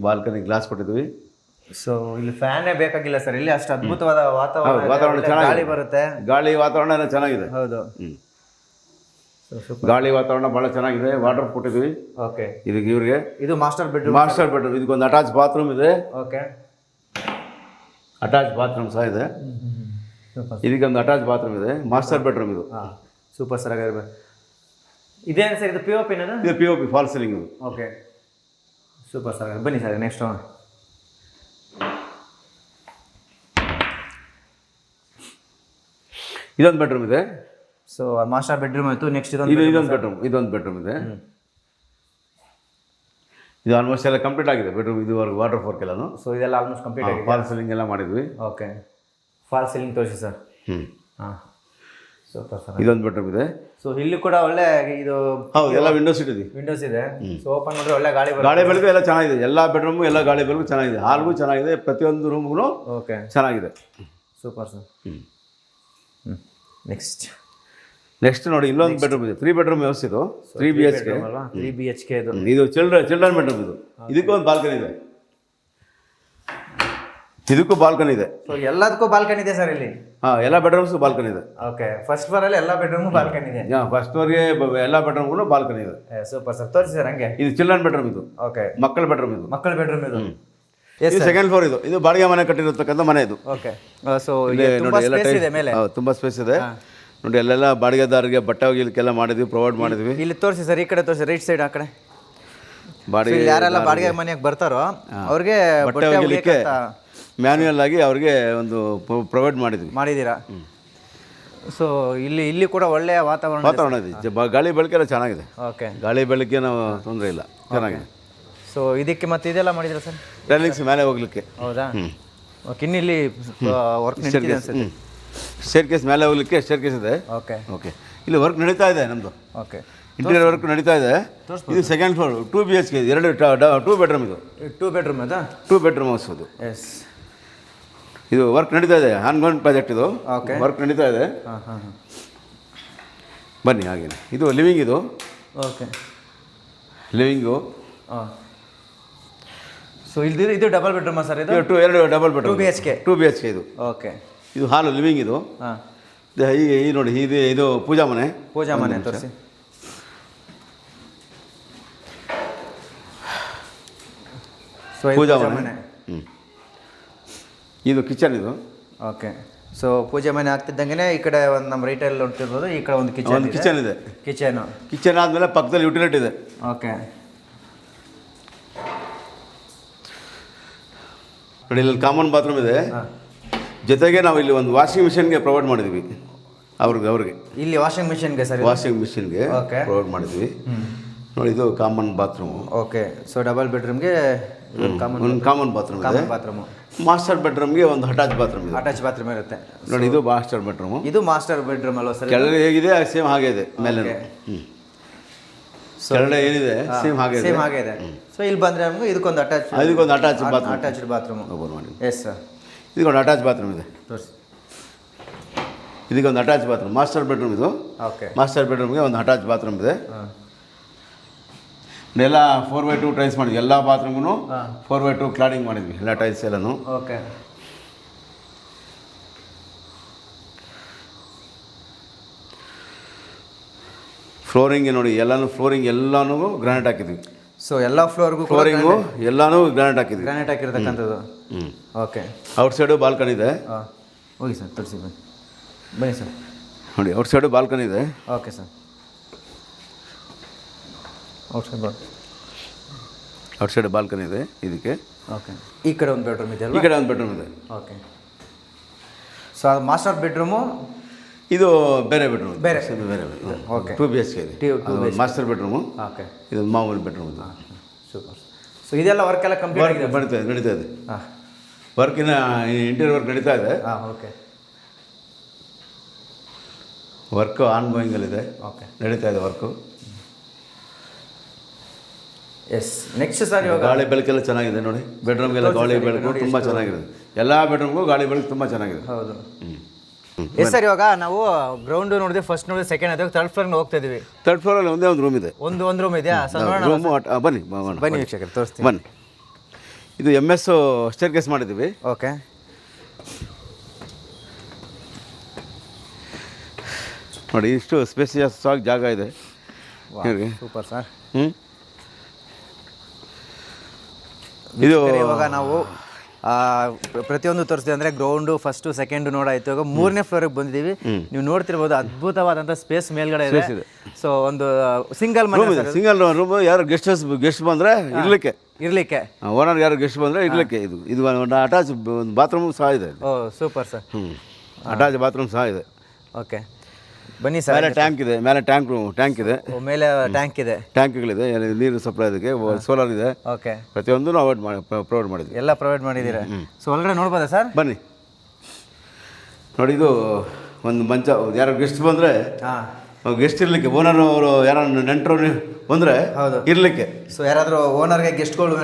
Speaker 1: ಬಾಲ್ಕನಿ ಗ್ಲಾಸ್ ಕೊಟ್ಟಿದ್ವಿ.
Speaker 2: ಸೊ ಇಲ್ಲಿ ಫ್ಯಾನೇ ಬೇಕಾಗಿಲ್ಲ ಸರ್, ಇಲ್ಲಿ ಅಷ್ಟು ಅದ್ಭುತವಾದ
Speaker 1: ವಾತಾವರಣ ಚೆನ್ನಾಗಿ
Speaker 2: ಗಾಳಿ ಬರುತ್ತೆ.
Speaker 1: ಗಾಳಿ ವಾತಾವರಣ ಎಲ್ಲ ಚೆನ್ನಾಗಿದೆ.
Speaker 2: ಹೌದು.
Speaker 1: ಗಾಳಿ ವಾತಾವರಣ ಬಹಳ ಚೆನ್ನಾಗಿದೆ. ವಾಟರ್ ಕೊಟ್ಟಿದ್ವಿ.
Speaker 2: ಓಕೆ.
Speaker 1: ಇದಕ್ಕೆ ಇವ್ರಿಗೆ
Speaker 2: ಇದು ಮಾಸ್ಟರ್ ಬೆಡ್ರೂಮ್.
Speaker 1: ಇದಕ್ಕೊಂದು ಅಟ್ಯಾಚ್ ಬಾತ್ರೂಮ್ ಇದೆ.
Speaker 2: ಓಕೆ.
Speaker 1: ಅಟ್ಯಾಚ್ ಬಾತ್ರೂಮ್ ಸಹ ಇದೆ. ಇದಕ್ಕೊಂದು ಅಟ್ಯಾಚ್ ಬಾತ್ರೂಮ್ ಇದೆ. ಮಾಸ್ಟರ್ ಬೆಡ್ರೂಮ್ ಇದು.
Speaker 2: Super sir. ಇದೇನು ಸರ್ ಇದು? POP ಏನದು?
Speaker 1: ಇದು POP ಫಾಲ್ ಸೀಲಿಂಗ್ ಇದು.
Speaker 2: Okay, super sir. ಬನ್ನಿ ಸರ್ ನೆಕ್ಸ್ಟ್.
Speaker 1: ಇದೊಂದು ಬೆಡ್ರೂಮ್ ಇದೆ.
Speaker 2: ಸೊ ಮಾಸ್ಟರ್ ಬೆಡ್ರೂಮ್ ಆಯಿತು. ನೆಕ್ಸ್ಟ್
Speaker 1: ಇದೊಂದು ಬೆಡ್ರೂಮ್ ಇದೆ. ಇದು ಆಲ್ಮೋಸ್ಟ್ ಎಲ್ಲ ಕಂಪ್ಲೀಟ್ ಆಗಿದೆ ಬೆಡ್ರೂಮ್. ಇದುವರೆಗೂ ವಾಟರ್ ಫೋರ್ಕ್ ಎಲ್ಲಾನು.
Speaker 2: ಸೊ ಇದೆಲ್ಲ ಆಲ್ಮೋಸ್ಟ್ ಕಂಪ್ಲೀಟ್ ಆಗಿದೆ.
Speaker 1: ಫಾಲ್ ಸೀಲಿಂಗ್ ಎಲ್ಲ ಮಾಡಿದ್ವಿ.
Speaker 2: ಓಕೆ. ಫಾಲ್ ಸೀಲಿಂಗ್ ತೋರಿಸಿ ಸರ್. ಹಾಂ, ಸೂಪರ್ ಸರ್.
Speaker 1: ಇದೊಂದು ಬೆಡ್ರೂಮ್ ಇದೆ.
Speaker 2: ಸೊ ಇಲ್ಲಿ ಕೂಡ ಒಳ್ಳೆ ಇದು.
Speaker 1: ಹೌದು, ಎಲ್ಲ ವಿಂಡೋಸ್ ಇದೆ.
Speaker 2: ವಿಂಡೋಸ್ ಇದೆ. ಸೊ ಓಪನ್ ಮಾಡಿದ್ರೆ ಒಳ್ಳೆ
Speaker 1: ಗಾಳಿ ಬೆಳಕು ಎಲ್ಲ ಚೆನ್ನಾಗಿದೆ. ಎಲ್ಲ ಬೆಡ್ರೂಮು ಎಲ್ಲ ಗಾಳಿ ಬೆಳಕು ಚೆನ್ನಾಗಿದೆ. ಹಾಲ್ಗೂ ಚೆನ್ನಾಗಿದೆ, ಪ್ರತಿಯೊಂದು ರೂಮ್ಗೂ
Speaker 2: ಓಕೆ ಚೆನ್ನಾಗಿದೆ. Super sir. ನೆಕ್ಸ್ಟ್
Speaker 1: ನೋಡಿ, ಇಲ್ಲೊಂದು ಬೆಡ್ರೂಮ್ ಇದೆ. 3 ಬೆಡ್ರೂಮ್ ವ್ಯವಸ್ಥೆ ಇದು. 3 BHK.
Speaker 2: 3 BHK ಇದು.
Speaker 1: ಇದು ಚಿಲ್ಡ್ರನ್ ಬೆಡ್ರೂಮ್ ಇದು. ಇದಕ್ಕೂ ಒಂದು ಬಾಲ್ಕನಿ ಇದೆ. ಇದಕ್ಕೂ ಬಾಲ್ಕನಿ ಇದೆ.
Speaker 2: ಸೊ ಎಲ್ಲದಕ್ಕೂ ಬಾಲ್ಕನಿ ಇದೆ ಸರ್ ಇಲ್ಲಿ.
Speaker 1: ಎಲ್ಲ ಬೆಡ್ರೂಮ್ಸ್ ಬಾಲ್ಕನಿ ಇದೆ.
Speaker 2: ಓಕೆ. ಫಸ್ಟ್ ಫ್ಲೋರ್ ಅಲ್ಲಿ ಎಲ್ಲ ಬೆಡ್ರೂಮ್ ಬಾಲ್ಕನಿ ಇದೆ.
Speaker 1: ಫಸ್ಟ್ ಫ್ಲೋರ್ಗೆ ಎಲ್ಲ ಬೆಡ್ರೂಮ್ಗೂ ಬಾಲ್ಕನಿ ಇದೆ.
Speaker 2: Super sir. ತೋರಿಸಿ ಸರ್ ಹಂಗೆ.
Speaker 1: ಇದು ಚಿಲ್ಡ್ರನ್ ಬೆಡ್ರೂಮ್ ಇದು.
Speaker 2: ಓಕೆ.
Speaker 1: ಮಕ್ಕಳ ಬೆಡ್ರೂಮ್ ಇದು.
Speaker 2: ಇದು
Speaker 1: ಸೆಕೆಂಡ್ ಫ್ಲೋರ್ ಇದು. ಇದು ಬಾಡಿಗೆ ಮನೆ ಕಟ್ಟಿರತಕ್ಕಂಥ ಮನೆ ಇದು.
Speaker 2: ಓಕೆ. ಸೊ ನೋಡಿ ಎಲ್ಲ ಸ್ಪೇಸ್ ಇದೆ ಮೇಲೆ.
Speaker 1: ತುಂಬಾ ಸ್ಪೇಸ್ ಇದೆ ನೋಡಿ. ಅಲ್ಲೆಲ್ಲ ಬಾಡಿಗೆದಾರರಿಗೆ ಬಟ್ಟೆ ಒಗಿಲಿಕ್ಕೆಲ್ಲ ಮಾಡಿದ್ವಿ, ಪ್ರೊವೈಡ್ ಮಾಡಿದ್ವಿ.
Speaker 2: ಇಲ್ಲಿ ತೋರಿಸಿ ಸರ್, ಈ ಕಡೆ ತೋರಿಸಿ, ರೈಟ್ ಸೈಡ್ ಆ ಕಡೆ. ಬಾಡಿಗೆ ಯಾರೆಲ್ಲ ಬಾಡಿಗೆ ಮನೆಗೆ ಬರ್ತಾರೋ ಅವ್ರಿಗೆ
Speaker 1: ಬಟ್ಟೆ ಒಗಿಲಿಕ್ಕೆ ಮ್ಯಾನ್ಯುಯಲ್ ಆಗಿ ಅವ್ರಿಗೆ ಒಂದು ಪ್ರೊವೈಡ್
Speaker 2: ಮಾಡಿದ್ದೀರಾ. ಸೊ ಇಲ್ಲಿ ಕೂಡ ಒಳ್ಳೆಯ ವಾತಾವರಣ
Speaker 1: ಇದೆ. ಗಾಳಿ ಬೆಳಕೆಲ್ಲ ಚೆನ್ನಾಗಿದೆ.
Speaker 2: ಓಕೆ.
Speaker 1: ಗಾಳಿ ಬೆಳಕಿಗೆ ನಾವು ತೊಂದರೆ ಇಲ್ಲ. ಚೆನ್ನಾಗಿದೆ.
Speaker 2: ಸೊ ಇದಕ್ಕೆ ಮತ್ತೆ ಇದೆಲ್ಲ ಮಾಡಿದ್ರ ಸರ್?
Speaker 1: ರೈಲಿಂಗ್ಸ್ ಮೇಲೆ ಹೋಗ್ಲಿಕ್ಕೆ.
Speaker 2: ಹೌದಾ? ಓಕೆ, ಇನ್ನು ಇಲ್ಲಿ ವರ್ಕ್ ನಡೀತಿದೆ ಅನ್ಸುತ್ತೆ.
Speaker 1: ಸ್ಟೇರ್ ಕೇಸ್ ಮೇಲೆ ಹೋಗ್ಲಿಕ್ಕೆ ಸ್ಟೇರ್ ಕೇಸ್ ಇದೆ.
Speaker 2: ಓಕೆ
Speaker 1: ಓಕೆ, ಇಲ್ಲಿ ವರ್ಕ್ ನಡೀತಾ ಇದೆ ನಮ್ಮದು.
Speaker 2: ಓಕೆ,
Speaker 1: ಇಂಟೀರಿಯರ್ ವರ್ಕ್ ನಡೀತಾ ಇದೆ. ಇದು ಸೆಕೆಂಡ್ ಫ್ಲೋರ್, 2 BHK, 2 ಬೆಡ್ರೂಮ್. ಇದು
Speaker 2: 2 ಬೆಡ್ರೂಮ್ ಅದಾ?
Speaker 1: 2 ಬೆಡ್ರೂಮ್ ಹೌಸ್ ಇದು.
Speaker 2: ಎಸ್.
Speaker 1: ಇದು ವರ್ಕ್ ನಡೀತಾ ಇದೆ, ಆನ್ಗೋಯಿಂಗ್ ಪ್ರಾಜೆಕ್ಟ್ ಇದು.
Speaker 2: ಓಕೆ,
Speaker 1: ವರ್ಕ್ ನಡೀತಾ ಇದೆ.
Speaker 2: ಹಾಂ ಹಾಂ ಹಾಂ.
Speaker 1: ಬನ್ನಿ ಹಾಗೇನೆ. ಇದು ಲಿವಿಂಗ್. ಇದು
Speaker 2: ಓಕೆ,
Speaker 1: ಲಿವಿಂಗು.
Speaker 2: ಹಾಂ. ಸೊ ಇದು ಡಬಲ್ ಬೆಡ್ರೂಮಾ ಸರ್? ಇದು
Speaker 1: 2 ಡಬಲ್ ಬೆಡ್ರೂಮ್,
Speaker 2: 2 BHK.
Speaker 1: 2 BHK ಇದು.
Speaker 2: ಓಕೆ,
Speaker 1: ಇದು ಹಾಲು ಲಿವಿಂಗ್ ಇದು.
Speaker 2: ಹಾಂ.
Speaker 1: ಈ ನೋಡಿ, ಇದು ಪೂಜಾ ಮನೆ.
Speaker 2: ಪೂಜಾ ಮನೆ ತೋರಿಸಿ. ಸೊ
Speaker 1: ಪೂಜಾ ಮನೆ. ಇದು ಕಿಚನ್ ಇದು.
Speaker 2: ಓಕೆ, ಸೊ ಪೂಜೆ ಮನೆ ಆಗ್ತಿದ್ದಂಗೆ ಈ ಕಡೆ ಒಂದು ನಮ್ಮ ರೈಟಲ್ಲಿ ನೋಡ್ತಿರ್ಬೋದು, ಈ ಕಡೆ ಒಂದು
Speaker 1: ಕಿಚನ್ ಇದೆ.
Speaker 2: ಕಿಚನು.
Speaker 1: ಕಿಚನ್ ಆದಮೇಲೆ ಪಕ್ಕದಲ್ಲಿ ಯುಟಿಲಿಟಿ ಇದೆ.
Speaker 2: ಓಕೆ,
Speaker 1: ನೋಡಿ, ಇಲ್ಲಿ ಕಾಮನ್ ಬಾತ್ರೂಮ್ ಇದೆ. ಜೊತೆಗೆ ನಾವು ಇಲ್ಲಿ ಒಂದು ವಾಷಿಂಗ್ ಮಿಷನ್ಗೆ ಪ್ರೊವೈಡ್ ಮಾಡಿದ್ವಿ ಅವ್ರಿಗೆ.
Speaker 2: ಇಲ್ಲಿ ವಾಷಿಂಗ್ ಮಿಷನ್ಗೆ ಸರ್?
Speaker 1: ವಾಷಿಂಗ್ ಮಿಷನ್ಗೆ ಪ್ರೊವೈಡ್ ಮಾಡಿದ್ವಿ. ನೋಡಿ, ಇದು common bathroom.
Speaker 2: Okay, so double ಬೆಡ್ರೂಮ್ಗೆ
Speaker 1: ಒಂದು ಕಾಮನ್ ಬಾತ್ರೂಮ್ ಇದೆ.
Speaker 2: ಬಾತ್ರೂಮು.
Speaker 1: ಮಾಸ್ಟರ್ ಬೆಡ್ರೂಮ್ಗೆ ಒಂದು ಅಟ್ಯಾಚ್ ಬಾತ್ರೂಮ್ ಇದೆ.
Speaker 2: ಅಟ್ಯಾಚ್ ಬಾತ್ರೂಮ್ ಇರುತ್ತೆ.
Speaker 1: ನೋಡಿ, ಇದು ಮಾಸ್ಟರ್ ಬೆಡ್ರೂಮು.
Speaker 2: ಇದು ಮಾಸ್ಟರ್ ಬೆಡ್ರೂಮ್ ಅಲ್ವಾ ಸರ್?
Speaker 1: ಕೆಳಗಡೆ ಹೇಗಿದೆ ಸೇಮ್ ಹಾಗೆ ಇದೆ ಮೇಲೆ. ಕೆಳಗಡೆ ಏನಿದೆ ಸೇಮ್ ಹಾಗೆ
Speaker 2: ಇದೆ. ಸೊ ಇಲ್ಲಿ ಬಂದರೆ ನಮಗೆ ಇದಕ್ಕೊಂದು attach
Speaker 1: bathroom.
Speaker 2: Attached bathroom. Yes sir.
Speaker 1: ಇದಕ್ಕೊಂದು ಅಟ್ಯಾಚ್ ಬಾತ್ರೂಮ್ ಇದೆ.
Speaker 2: ತೋರಿಸಿ.
Speaker 1: ಇದಕ್ಕೊಂದು ಅಟ್ಯಾಚ್ ಬಾತ್ರೂಮ್, ಮಾಸ್ಟರ್ ಬೆಡ್ರೂಮ್ ಇದು.
Speaker 2: ಓಕೆ,
Speaker 1: ಮಾಸ್ಟರ್ ಬೆಡ್ರೂಮ್ಗೆ ಒಂದು ಅಟ್ಯಾಚ್ ಬಾತ್ರೂಮ್ ಇದೆ. ಎಲ್ಲ 4x2 ಟೈಲ್ಸ್ ಮಾಡಿದ್ವಿ. ಎಲ್ಲ ಬಾತ್ರೂಮ್ಗೂ 4x2 ಕ್ಲಾಡಿಂಗ್ ಮಾಡಿದ್ವಿ, ಎಲ್ಲ ಟೈಲ್ಸ್ ಎಲ್ಲನೂ.
Speaker 2: ಓಕೆ,
Speaker 1: ಫ್ಲೋರಿಂಗ್ ನೋಡಿ, ಫ್ಲೋರಿಂಗ್ ಎಲ್ಲಾನು ಗ್ರಾನೈಟ್ ಹಾಕಿದ್ವಿ.
Speaker 2: ಸೊ ಎಲ್ಲ
Speaker 1: ಫ್ಲೋರಿಂಗು ಎಲ್ಲಾನು ಗ್ರಾನೈಟ್ ಹಾಕಿದ್ವಿ.
Speaker 2: ಗ್ರಾನೈಟ್ ಹಾಕಿರ್ತಕ್ಕಂಥದ್ದು. ಓಕೆ,
Speaker 1: ಔಟ್ಸೈಡು ಬಾಲ್ಕನಿ ಇದೆ.
Speaker 2: ಹೋಗಿ ಸರ್, ತೋರಿಸಿ ಬನ್ನಿ ಸರ್.
Speaker 1: ನೋಡಿ, ಔಟ್ಸೈಡು ಬಾಲ್ಕನಿ ಇದೆ.
Speaker 2: ಓಕೆ ಸರ್,
Speaker 1: ಔಟ್ಸೈಡ್ ಬಾಲ್ಕನಿ ಇದೆ ಇದಕ್ಕೆ.
Speaker 2: ಓಕೆ, ಈ ಕಡೆ ಒಂದು ಬೆಡ್ರೂಮ್ ಇದೆ.
Speaker 1: ಈ ಕಡೆ ಒಂದು ಬೆಡ್ರೂಮ್ ಇದೆ.
Speaker 2: ಓಕೆ, ಸೊ ಅದು ಮಾಸ್ಟರ್ ಬೆಡ್ರೂಮು.
Speaker 1: ಇದು ಬೇರೆ ಬೆಡ್ರೂಮ್.
Speaker 2: ಬೇರೆ.
Speaker 1: ಓಕೆ, 2 BHK ಇದೆ. Master bedroom.
Speaker 2: ಓಕೆ,
Speaker 1: ಇದು ಮಾಮೂಲಿ ಬೆಡ್ರೂಮ್ ಇದು.
Speaker 2: ಸೂಪರ್. ಸೊ ಇದೆಲ್ಲ ವರ್ಕ್ ಎಲ್ಲ ಕಂಪ್ಲೀಟ್ ಆಗಿದೆ?
Speaker 1: ನಡೀತಾ ಇದೆ. ವರ್ಕಿನ ಇಂಟೀರಿಯರ್ ವರ್ಕ್ ನಡೀತಾ ಇದೆ.
Speaker 2: ಓಕೆ,
Speaker 1: ವರ್ಕ್ ಆನ್ ಗೋಯಿಂಗಲ್ಲಿದೆ.
Speaker 2: ಓಕೆ,
Speaker 1: ನಡೀತಾ ಇದೆ ವರ್ಕು.
Speaker 2: ಎಸ್. ನೆಕ್ಸ್ಟ್ ಸರ್, ಇವಾಗ
Speaker 1: ಗಾಳಿ ಬೆಳಕೆಲ್ಲ ಚೆನ್ನಾಗಿದೆ. ನೋಡಿ, ಬೆಡ್ರೂಮ್ಗೆಲ್ಲ ಗಾಳಿ ಬೆಳಕು ತುಂಬ ಚೆನ್ನಾಗಿದೆ. ಎಲ್ಲ ಬೆಡ್ರೂಮ್ಗೂ ಗಾಳಿ ಬೆಳಕು ತುಂಬ ಚೆನ್ನಾಗಿದೆ.
Speaker 2: ಹೌದು. ಎಸ್ ಸರ್, ಇವಾಗ ನಾವು ಗ್ರೌಂಡ್ ನೋಡಿದ್ವಿ, ಫಸ್ಟ್ ನೋಡಿದ್ವಿ, ಸೆಕೆಂಡ್ ಆದಾಗ ಥರ್ಡ್ ಫ್ಲೋರ್ಗೆ ಹೋಗ್ತಾ ಇದೀವಿ.
Speaker 1: ಥರ್ಡ್ ಫ್ಲೋರಲ್ಲಿ ಒಂದೇ ಒಂದು ರೂಮ್ ಇದೆ.
Speaker 2: ಒಂದು ರೂಮ್ ಇದೆಯಾ ಸರ್?
Speaker 1: ರೂಮು ಬನ್ನಿ
Speaker 2: ವೀಕ್ಷಕರು ತೋರಿಸ್ತೀನಿ.
Speaker 1: ಬನ್ನಿ. ಇದು MS ಸ್ಟೇರ್ ಕೇಸ್ ಮಾಡಿದ್ದೀವಿ.
Speaker 2: ಓಕೆ,
Speaker 1: ನೋಡಿ, ಇಷ್ಟು ಸ್ಪೇಸಿಯಸ್ ಆಗಿ ಜಾಗ ಇದೆ.
Speaker 2: Super sir.
Speaker 1: ಇದು
Speaker 2: ಇವಾಗ ನಾವು ಪ್ರತಿಯೊಂದು ತೋರಿಸ್ತೀವಿ ಅಂದರೆ ಗ್ರೌಂಡು ಫಸ್ಟು ಸೆಕೆಂಡು ನೋಡಾಯ್ತು. ಇವಾಗ ಮೂರನೇ ಫ್ಲೋರಿಗೆ ಬಂದಿದ್ದೀವಿ. ನೀವು ನೋಡ್ತಿರ್ಬೋದು, ಅದ್ಭುತವಾದಂಥ ಸ್ಪೇಸ್ ಮೇಲ್ಗಡೆ ಇದೆ. ಸೊ ಒಂದು ಸಿಂಗಲ್
Speaker 1: ರೂಮ್. ಯಾರು ಗೆಸ್ಟ್ ಬಂದರೆ
Speaker 2: ಇರಲಿಕ್ಕೆ
Speaker 1: ಓನರ್ ಯಾರು ಗೆಸ್ಟ್ ಬಂದರೆ ಇರಲಿಕ್ಕೆ. ಇದು ಒಂದು ಅಟ್ಯಾಚ್ ಬಾತ್ರೂಮ್ ಸಹ ಇದೆ.
Speaker 2: ಓ ಸೂಪರ್ ಸರ್.
Speaker 1: ಅಟ್ಯಾಚ್ ಬಾತ್ರೂಮ್ ಸಹ ಇದೆ.
Speaker 2: ಓಕೆ, ಬನ್ನಿ ಸರ್.
Speaker 1: ಮೇಲೆ ಟ್ಯಾಂಕ್ ಇದೆ. ಮೇಲೆ ಟ್ಯಾಂಕ್ ಇದೆ.
Speaker 2: ಮೇಲೆ ಟ್ಯಾಂಕ್ ಇದೆ.
Speaker 1: ಟ್ಯಾಂಕ್ಗಳಿದೆ, ನೀರು ಸಪ್ಲೈ ಇದಕ್ಕೆ. ಸೋಲಾರ್ ಇದೆ.
Speaker 2: ಓಕೆ,
Speaker 1: ಪ್ರತಿಯೊಂದು ಪ್ರೊವೈಡ್ ಮಾಡಿದ್ವಿ.
Speaker 2: ಎಲ್ಲ ಪ್ರೊವೈಡ್ ಮಾಡಿದ್ದೀರಾ? ಸೊ ಒಳಗಡೆ ನೋಡ್ಬೋದಾ ಸರ್?
Speaker 1: ಬನ್ನಿ. ನೋಡಿ, ಇದು ಒಂದು ಮಂಚ. ಯಾರು ಗೆಸ್ಟ್ ಬಂದರೆ ಗೆಸ್ಟ್ ಇರಲಿಕ್ಕೆ, ಓನರ್ ಅವರು ಯಾರು ನೆಂಟರು ಬಂದರೆ ಇರಲಿಕ್ಕೆ.
Speaker 2: ಸೊ ಯಾರಾದರೂ ಓನರ್ಗೆ ಗೆಸ್ಟ್ಗಳು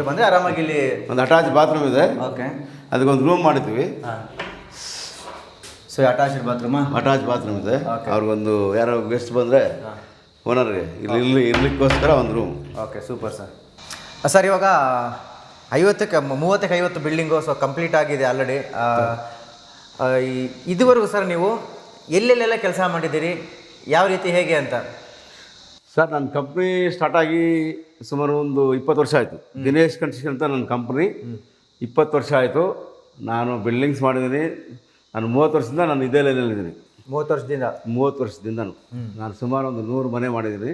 Speaker 2: ಬಂದರೆ ಆರಾಮಾಗಿ ಇಲ್ಲಿ
Speaker 1: ಒಂದು ಅಟ್ಯಾಚ್ ಬಾತ್ರೂಮ್ ಇದೆ.
Speaker 2: ಓಕೆ,
Speaker 1: ಅದಕ್ಕೊಂದು ರೂಮ್ ಮಾಡಿದ್ವಿ.
Speaker 2: ಸೊ ಅಟ್ಯಾಚ್ಡ್
Speaker 1: ಬಾತ್ರೂಮ್ ಇದೆ. ಅವ್ರಿಗೊಂದು ಯಾರೋ ಗೆಸ್ಟ್ ಬಂದರೆ ಓನರ್ಗೆ ಇರ್ಲಿಕ್ಕೋಸ್ಕರ ಒಂದು room.
Speaker 2: Okay, super sir. Sir, ಇವಾಗ 30-50 ಬಿಲ್ಡಿಂಗು ಸೊ ಕಂಪ್ಲೀಟ್ ಆಗಿದೆ ಆಲ್ರೆಡಿ. ಇದುವರೆಗೂ ಸರ್ ನೀವು ಎಲ್ಲೆಲ್ಲೆಲ್ಲ ಕೆಲಸ ಮಾಡಿದ್ದೀರಿ, ಯಾವ ರೀತಿ ಹೇಗೆ ಅಂತ?
Speaker 1: ಸರ್, ನನ್ನ ಕಂಪ್ನಿ ಸ್ಟಾರ್ಟ್ ಆಗಿ ಸುಮಾರು ಒಂದು 20 ವರ್ಷ ಆಯಿತು. ದಿನೇಶ್ ಕನ್ಸ್ಟ್ರಕ್ಷನ್ ಅಂತ ನನ್ನ ಕಂಪ್ನಿ. 20 ವರ್ಷ ಆಯಿತು. ನಾನು ಬಿಲ್ಡಿಂಗ್ಸ್ ಮಾಡಿದ್ದೀನಿ. ನಾನು 30 ವರ್ಷದಿಂದ ನಾನು ಇದೇ ಲೈನಲ್ಲಿದ್ದೀನಿ. 30 ವರ್ಷದಿಂದ ನಾನು ಸುಮಾರು ಒಂದು 100 ಮನೆ ಮಾಡಿದ್ದೀನಿ.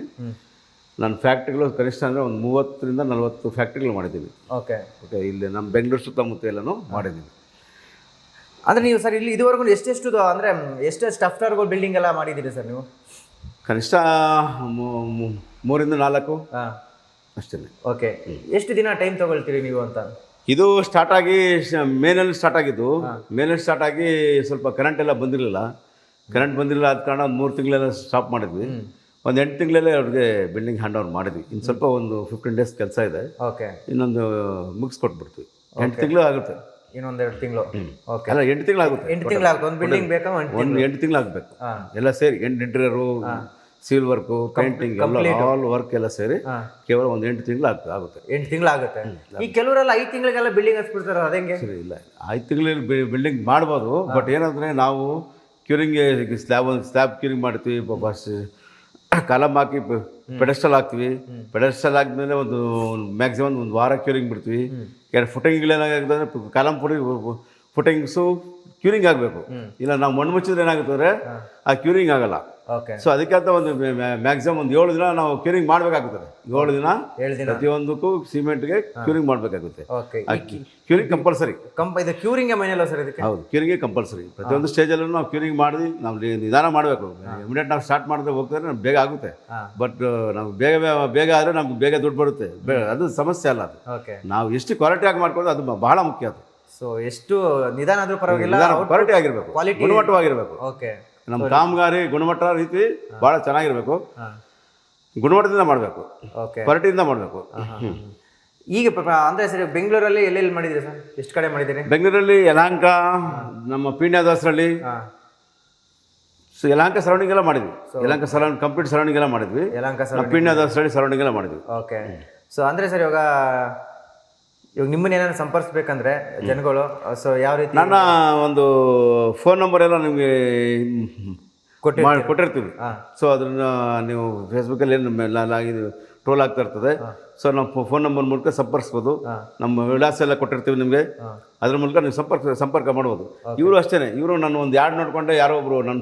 Speaker 1: ನನ್ನ ಫ್ಯಾಕ್ಟ್ರಿಗಳು ಕನಿಷ್ಠ ಅಂದರೆ ಒಂದು 30-40 ಫ್ಯಾಕ್ಟ್ರಿಗಳು ಮಾಡಿದ್ದೀವಿ.
Speaker 2: ಓಕೆ,
Speaker 1: ಇಲ್ಲಿ ನಮ್ಮ ಬೆಂಗಳೂರು ಸುತ್ತಮುತ್ತ ಎಲ್ಲನೂ ಮಾಡಿದ್ದೀವಿ.
Speaker 2: ಅಂದರೆ ನೀವು ಸರ್ ಇಲ್ಲಿ ಇದುವರೆಗೂ ಎಷ್ಟೆಷ್ಟು ಅಂದರೆ ಎಷ್ಟೆಷ್ಟು ಸ್ಟಫ್ಟರ್ಗಳು ಬಿಲ್ಡಿಂಗ್ ಎಲ್ಲ ಮಾಡಿದ್ದೀರಿ ಸರ್ ನೀವು?
Speaker 1: ಕನಿಷ್ಠ 3-4 ಅಷ್ಟೇ.
Speaker 2: ಓಕೆ, ಎಷ್ಟು ದಿನ ಟೈಮ್ ತಗೊಳ್ತೀರಿ ನೀವು ಅಂತ?
Speaker 1: ಇದು ಸ್ಟಾರ್ಟ್ ಆಗಿ ಮೇನಲ್ಲಿ ಸ್ಟಾರ್ಟ್ ಆಗಿದ್ದು. ಮೇನಲ್ಲಿ ಸ್ಟಾರ್ಟ್ ಆಗಿ ಸ್ವಲ್ಪ ಕರೆಂಟ್ ಎಲ್ಲ ಬಂದಿರಲಿಲ್ಲ. ಕರೆಂಟ್ ಬಂದಿರಲಿಲ್ಲ ಆದ ಕಾರಣ 3 ತಿಂಗಳೆಲ್ಲ ಸ್ಟಾಪ್ ಮಾಡಿದ್ವಿ. ಒಂದು 8 ತಿಂಗಳಲ್ಲೇ ಅವ್ರಿಗೆ ಬಿಲ್ಡಿಂಗ್ ಹ್ಯಾಂಡ್ ಓವರ್ ಮಾಡಿದ್ವಿ. ಇನ್ನು ಸ್ವಲ್ಪ ಒಂದು 15 ಡೇಸ್ ಕೆಲಸ ಇದೆ.
Speaker 2: ಓಕೆ,
Speaker 1: ಇನ್ನೊಂದು ಮುಗಿಸ್ಕೊಟ್ಬಿಡ್ತೀವಿ. 8 ತಿಂಗಳು ಆಗುತ್ತೆ.
Speaker 2: ಇನ್ನೊಂದು 2 ತಿಂಗಳು. ಓಕೆ,
Speaker 1: ಅಲ್ಲ 8 ತಿಂಗಳು ಆಗುತ್ತೆ.
Speaker 2: 8 ತಿಂಗಳು ಆಗುತ್ತೆ. ಒಂದು ಬಿಲ್ಡಿಂಗ್ ಬೇಕಾ?
Speaker 1: ಒಂದು 8 ತಿಂಗಳು ಆಗಬೇಕು ಎಲ್ಲ ಸೇರಿ. ಇಂಟೀರಿಯರು, ಸಿವಿಲ್ ವರ್ಕು, ಪೇಂಟಿಂಗ್ ಎಲ್ಲ ಆಲ್ ವರ್ಕ್ ಎಲ್ಲ ಸೇರಿ ಕೇವಲ ಒಂದು 8 ತಿಂಗಳು ಆಗುತ್ತೆ.
Speaker 2: 8 ತಿಂಗಳು ಆಗುತ್ತೆ. ಈ ಕೆಲವರೆಲ್ಲ 5 ತಿಂಗಳಿಗೆಲ್ಲ ಬಿಲ್ಡಿಂಗ್ ಹಚ್ಬಿಡ್ತಾರೆ, ಅದಂಗೆ?
Speaker 1: ಸರಿ, ಇಲ್ಲ 5 ತಿಂಗಳಲ್ಲಿ ಬಿಲ್ಡಿಂಗ್ ಮಾಡ್ಬೋದು. ಬಟ್ ಏನಂದರೆ ನಾವು ಕ್ಯೂರಿಂಗ್ಗೆ ಸ್ಲ್ಯಾಬ್ ಕ್ಯೂರಿಂಗ್ ಮಾಡ್ತೀವಿ. ಕಾಲಮ್ ಹಾಕಿ ಪೆಡೆಸ್ಟಲ್ ಹಾಕ್ತೀವಿ. ಪೆಡೆಸ್ಟಲ್ ಆದಮೇಲೆ ಒಂದು ಮ್ಯಾಕ್ಸಿಮಮ್ ಒಂದು ವಾರ ಕ್ಯೂರಿಂಗ್ ಬಿಡ್ತೀವಿ. ಫುಟಿಂಗ್ಗಳೇನಾಗುತ್ತೆ ಅಂದರೆ ಕಾಲಮ್ ಫುಟಿಂಗ್ಸು ಕ್ಯೂರಿಂಗ್ ಆಗಬೇಕು. ಇಲ್ಲ ನಾವು ಮಣ್ಣು ಮುಚ್ಚಿದ್ರೆ ಏನಾಗುತ್ತೆ ಅಂದರೆ ಆ ಕ್ಯೂರಿಂಗ್ ಆಗಲ್ಲ.
Speaker 2: ಓಕೆ,
Speaker 1: ಸೊ ಅದಕ್ಕೆ ಅಂತ ಒಂದು ಮ್ಯಾಕ್ಸಿಮಮ್ ಒಂದು 7 ದಿನ ನಾವು ಕ್ಯೂರಿಂಗ್ ಮಾಡಬೇಕಾಗುತ್ತದೆ. 7 ದಿನ ಪ್ರತಿಯೊಂದಕ್ಕೂ ಸಿಮೆಂಟ್ಗೆ ಕ್ಯೂರಿಂಗ್ ಮಾಡಬೇಕಾಗುತ್ತೆ.
Speaker 2: Okay,
Speaker 1: curing compulsory.
Speaker 2: ಇದು ಕ್ಯೂರಿಂಗ್ ಮನೆಯಲ್ಲ ಸರ್? ಇದಕ್ಕೆ
Speaker 1: ಹೌದು, ಕ್ಯೂರಿಂಗೇ ಕಂಪಲ್ಸರಿ. ಪ್ರತಿಯೊಂದು ಸ್ಟೇಜಲ್ಲೂ ನಾವು ಕ್ಯೂರಿಂಗ್ ಮಾಡಿ ನಾವು ನಿಧಾನ ಮಾಡಬೇಕು. ಇಮಿಡಿಯೇಟ್ ನಾವು ಸ್ಟಾರ್ಟ್ ಮಾಡಿದ್ರೆ ಹೋಗ್ತಾರೆ ನಮ್ಗೆ ಬೇಗ ಆಗುತ್ತೆ. ಬಟ್ ನಾವು ಬೇಗ ಆದರೆ ನಮ್ಗೆ ಬೇಗ ದುಡ್ಡು ಬರುತ್ತೆ. ಅದು ಸಮಸ್ಯೆ ಅಲ್ಲ. ಅದು
Speaker 2: ಓಕೆ,
Speaker 1: ನಾವು ಎಷ್ಟು ಕ್ವಾಲಿಟಿಯಾಗಿ ಮಾಡ್ಕೊಂಡು ಅದು ಬಹಳ ಮುಖ್ಯ. ಅದು
Speaker 2: ಸೊ ಎಷ್ಟು ನಿಧಾನ ಆದ್ರೂ ಪರವಾಗಿಲ್ಲ,
Speaker 1: ಕ್ವಾಲಿಟಿ ಆಗಿರಬೇಕು, ಗುಣಮಟ್ಟವಾಗಿರಬೇಕು.
Speaker 2: ಓಕೆ,
Speaker 1: ನಮ್ಮ ಕಾಮಗಾರಿ ಗುಣಮಟ್ಟ ರೀತಿ ಭಾಳ ಚೆನ್ನಾಗಿರಬೇಕು. ಗುಣಮಟ್ಟದಿಂದ ಮಾಡಬೇಕು, ಕ್ವಾಲಿಟಿಯಿಂದ ಮಾಡಬೇಕು.
Speaker 2: ಈಗ ಅಂದರೆ ಸರಿ, ಬೆಂಗಳೂರಲ್ಲಿ ಎಲ್ಲೆಲ್ಲಿ ಮಾಡಿದ್ದೀರಿ ಸರ್? ಎಷ್ಟು ಕಡೆ ಮಾಡಿದ್ದೀರಿ?
Speaker 1: ಬೆಂಗಳೂರಲ್ಲಿ ಯಲಹಂಕ, ನಮ್ಮ ಪೀಣ್ಯ ದಾಸರಳ್ಳಿ, ಸೊ ಯಲಹಂಕ ಸರೌಂಡಿಂಗ್ ಎಲ್ಲ ಮಾಡಿದ್ವಿ. ಯಲಹಂಕ ಸರೌಂಡ್ ಕಂಪ್ಲೀಟ್ ಸರೌಂಡಿಂಗ್ ಎಲ್ಲ ಮಾಡಿದ್ವಿ.
Speaker 2: ಯಲಹಂಕ
Speaker 1: ಪೀಣ್ಯ ದಾಸರಳ್ಳಿ ಸರೌಂಡಿಂಗ್ ಎಲ್ಲ ಮಾಡಿದ್ವಿ.
Speaker 2: ಓಕೆ, ಸೊ ಅಂದರೆ ಸರ್ ಇವಾಗ ನಿಮ್ಮನ್ನ ಏನಾದ್ರು ಸಂಪರ್ಕಿಸ್ಬೇಕಂದ್ರೆ ಜನಗಳು, ಸೊ ಯಾವ ರೀತಿ?
Speaker 1: ನನ್ನ ಒಂದು ಫೋನ್ ನಂಬರ್ ಎಲ್ಲ ನಿಮಗೆ ಕೊಟ್ಟಿರ್ತೀವಿ. ಸೊ ಅದನ್ನ ನೀವು ಫೇಸ್ಬುಕ್ಕಲ್ಲಿ ಏನು ಟ್ರೋಲ್ ಆಗ್ತಾ ಇರ್ತದೆ. ಸೊ ನಾವು ಫೋನ್ ನಂಬರ್ ಮೂಲಕ ಸಂಪರ್ಕಿಸ್ಬೋದು. ನಮ್ಮ ವಿಳಾಸ ಎಲ್ಲ ಕೊಟ್ಟಿರ್ತೀವಿ ನಿಮಗೆ. ಅದ್ರ ಮೂಲಕ ನೀವು ಸಂಪರ್ಕ ಮಾಡ್ಬೋದು. ಇವರು ಅಷ್ಟೇ, ಇವರು ನಾನು ಒಂದು ಯಾಡ್ ನೋಡಿಕೊಂಡೆ, ಯಾರೋ ಒಬ್ಬರು ನನ್ನ